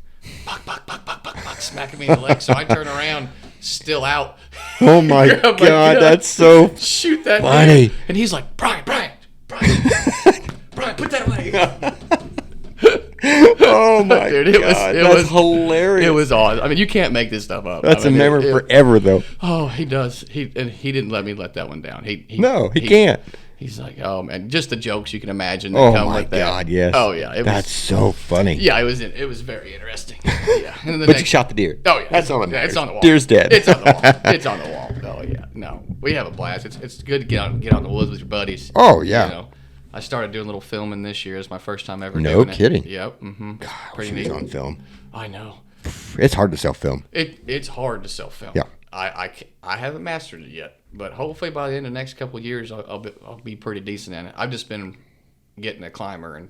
S2: smacking me in the leg. So I turn around, still out.
S1: Oh my God, that's so
S2: shoot that
S1: funny.
S2: Dude. And he's like, Brian, put that away.
S1: Oh my
S2: dude,
S1: God, that's hilarious.
S2: It was awesome. I mean, you can't make this stuff up.
S1: That's a memory forever, though.
S2: Oh, he does. He didn't let me let that one down. He
S1: can't.
S2: He's like, oh man, just the jokes you can imagine.
S1: Oh my God, yes.
S2: Oh yeah,
S1: that's so funny.
S2: Yeah, it was very interesting. Yeah,
S1: but you shot the deer.
S2: Oh yeah,
S1: that's on the
S2: it's on the wall.
S1: Deer's dead.
S2: It's on the wall. It's on the wall. No, we have a blast. It's good to get out in the woods with your buddies.
S1: Oh, yeah.
S2: You know, I started doing a little filming this year. It's my first time ever
S1: No
S2: doing
S1: kidding.
S2: it. Yep. Mm-hmm.
S1: God, I
S2: Pretty
S1: wish it
S2: neat.
S1: was on film.
S2: I know.
S1: It's hard to self-film.
S2: It's hard to self-film.
S1: Yeah.
S2: I haven't mastered it yet, but hopefully by the end of the next couple of years, I'll be pretty decent at it. I've just been getting a climber and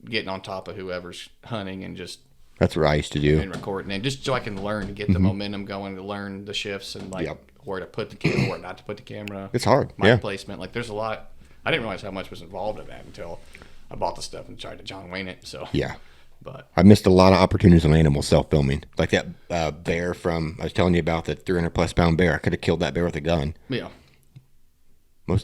S2: getting on top of whoever's hunting and just
S1: That's what I used to do.
S2: and recording, and just so I can learn to get the momentum going, to learn the shifts and like where to put the camera, where not to put the camera.
S1: It's hard.
S2: Mic
S1: Yeah.
S2: placement. Like there's a lot. I didn't realize how much was involved in that until I bought the stuff and tried to John Wayne it. So
S1: Yeah.
S2: but
S1: I missed a lot of opportunities on animal self-filming. Like that bear from, I was telling you about, the 300-plus pound bear. I could have killed that bear with a gun.
S2: yeah.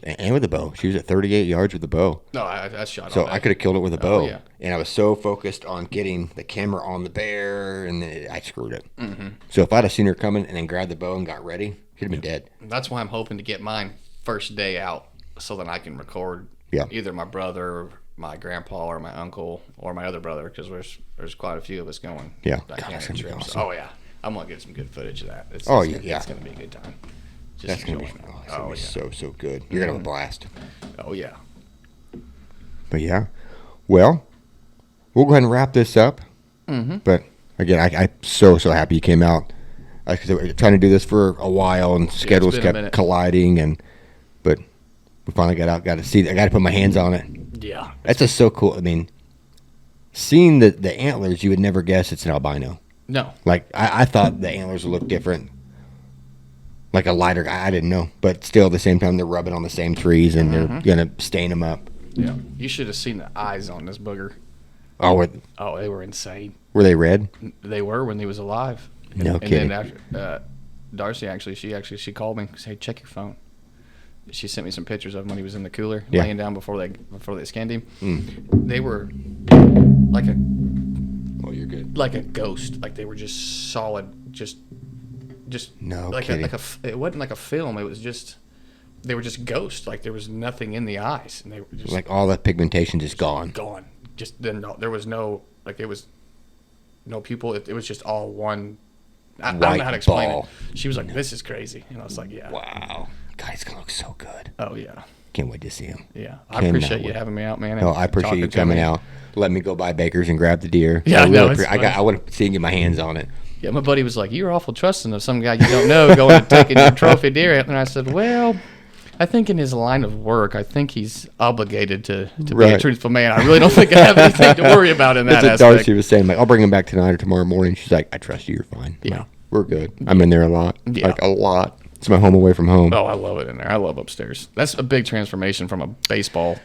S1: And with a bow. She was at 38 yards with a bow.
S2: No, I shot.
S1: So
S2: all day.
S1: I could have killed it with a bow.
S2: yeah.
S1: And I was so focused on getting the camera on the bear, and then I screwed it. Mm-hmm. So if I'd have seen her coming and then grabbed the bow and got ready, she'd have been dead.
S2: That's why I'm hoping to get mine first day out, so that I can record either my brother, or my grandpa, or my uncle, or my other brother, because there's quite a few of us going.
S1: Yeah.
S2: That
S1: God, that's
S2: camping
S1: gonna be
S2: trip.
S1: awesome.
S2: Oh yeah, I'm gonna get some good footage of that. It's
S1: yeah.
S2: It's gonna be a good time. Just
S1: That's going to be,
S2: enjoying it.
S1: that's gonna be
S2: yeah.
S1: so good. You're going to have a blast.
S2: Oh yeah.
S1: But yeah. Well, we'll go ahead and wrap this up.
S2: Mm-hmm.
S1: But again, I'm so happy you came out. I was trying to do this for a while, and schedules
S2: been a
S1: kept
S2: minute.
S1: colliding, but we finally got out. Got to see. I got to put my hands on it.
S2: Yeah.
S1: That's just so cool. I mean, seeing the antlers, you would never guess it's an albino.
S2: No.
S1: Like I thought the antlers would look different, like a lighter guy. I didn't know, but still at the same time they're rubbing on the same trees and they're gonna stain them up.
S2: Yeah. You should have seen the eyes on this booger.
S1: Oh,
S2: they were insane.
S1: were they red?
S2: They were when he was alive.
S1: No kidding.
S2: And then after, Darcy she called me and said, "Hey, check your phone." She sent me some pictures of him when he was in the cooler, laying down before they skinned him. They were like a
S1: Oh, you're good.
S2: like a ghost. Like they were just solid. Just
S1: No
S2: like
S1: kidding.
S2: it wasn't like a film. It was just they were just ghosts. Like there was nothing in the eyes, and they were just
S1: Like all that pigmentation just gone.
S2: gone. Just then there was no like it was no pupil. It was just all one. I don't know
S1: White
S2: how to explain
S1: ball.
S2: it. She was like, "This is crazy," and I was like, "Yeah."
S1: Wow, guys, gonna look so good.
S2: Oh yeah.
S1: Can't wait to see him.
S2: Yeah, I
S1: Cannot
S2: appreciate you
S1: wait.
S2: having me out, man.
S1: Oh, I appreciate
S2: talking
S1: you
S2: to
S1: coming
S2: me.
S1: out. Let me go by Baker's and grab the deer.
S2: Yeah,
S1: I
S2: no,
S1: really
S2: it's
S1: I
S2: fun.
S1: want to see and get my hands on it.
S2: Yeah, my buddy was like, "You're awful trusting of some guy you don't know going and taking your trophy deer," and I said, "Well, I think in his line of work, I think he's obligated to be a
S1: Right.
S2: truthful man. I really don't think I have anything to worry about in that
S1: That's what
S2: aspect."
S1: Darcy was saying. Like, I'll bring him back tonight or tomorrow morning. She's like, I trust you. You're fine. I'm
S2: Yeah.
S1: like, we're good. I'm in there a lot.
S2: Yeah.
S1: Like, a lot. It's my home away from home.
S2: Oh, I love it in there. I love upstairs. That's a big transformation from a baseball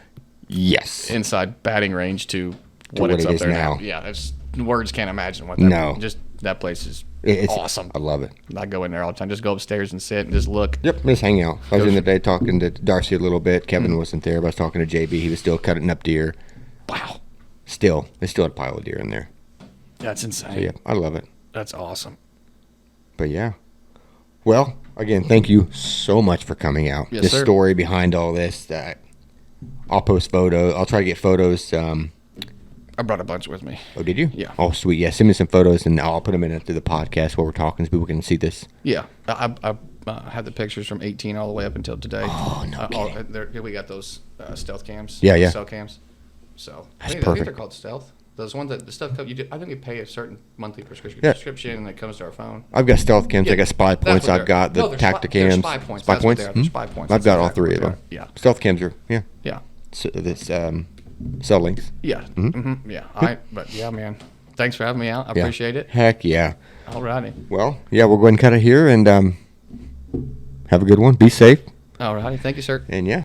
S1: Yes.
S2: inside batting range to what
S1: what
S2: it's
S1: it
S2: up
S1: is
S2: there
S1: now.
S2: now. Yeah, that's words can't imagine what that.
S1: No.
S2: Just that place is
S1: It's
S2: awesome.
S1: I love it.
S2: I go in there all the time. Just go upstairs and sit and just look.
S1: Yep, just hang out. I was
S2: Goes-
S1: in the day talking to Darcy a little bit. Kevin wasn't there, but I was talking to JB. He was still cutting up deer.
S2: Wow,
S1: They still had a pile of deer in there.
S2: that's insane.
S1: So, yeah, I love it.
S2: That's awesome.
S1: But yeah. Well, again, thank you so much for coming out.
S2: Yes,
S1: the
S2: sir.
S1: story behind all this. I'll post photos. I'll try to get photos.
S2: I brought a bunch with me.
S1: Oh, did you?
S2: Yeah.
S1: Oh, sweet. Yeah, send me some photos, and I'll put them in through the podcast while we're talking so people can see this.
S2: Yeah, I had the pictures from 18 all the way up until today.
S1: Oh, no kidding.
S2: We got those stealth cams.
S1: Yeah, yeah.
S2: Cell cams. So
S1: That's
S2: I think
S1: perfect.
S2: they're called stealth. Those ones that the stuff you do. I think we pay a certain monthly
S1: Yeah.
S2: prescription, and it comes to our phone.
S1: I've got stealth cams. I
S2: Yeah,
S1: got spy
S2: that's
S1: points.
S2: what
S1: I've
S2: they're-
S1: got the
S2: no, they're spy-
S1: tacticams.
S2: they're spy points.
S1: Spy
S2: That's what
S1: points?
S2: they are. They're spy points.
S1: I've
S2: That's
S1: got all
S2: exactly
S1: three
S2: what
S1: of
S2: they
S1: them.
S2: are. Yeah.
S1: Stealth cams are, yeah.
S2: Yeah.
S1: So this cell links.
S2: Yeah. Yeah. But yeah, man. Thanks for having me out. I
S1: Yeah.
S2: appreciate it.
S1: Heck yeah.
S2: Alrighty.
S1: Well, yeah, we'll go ahead and cut it here, and have a good one. Be safe.
S2: Alrighty. Thank you, sir.
S1: And yeah.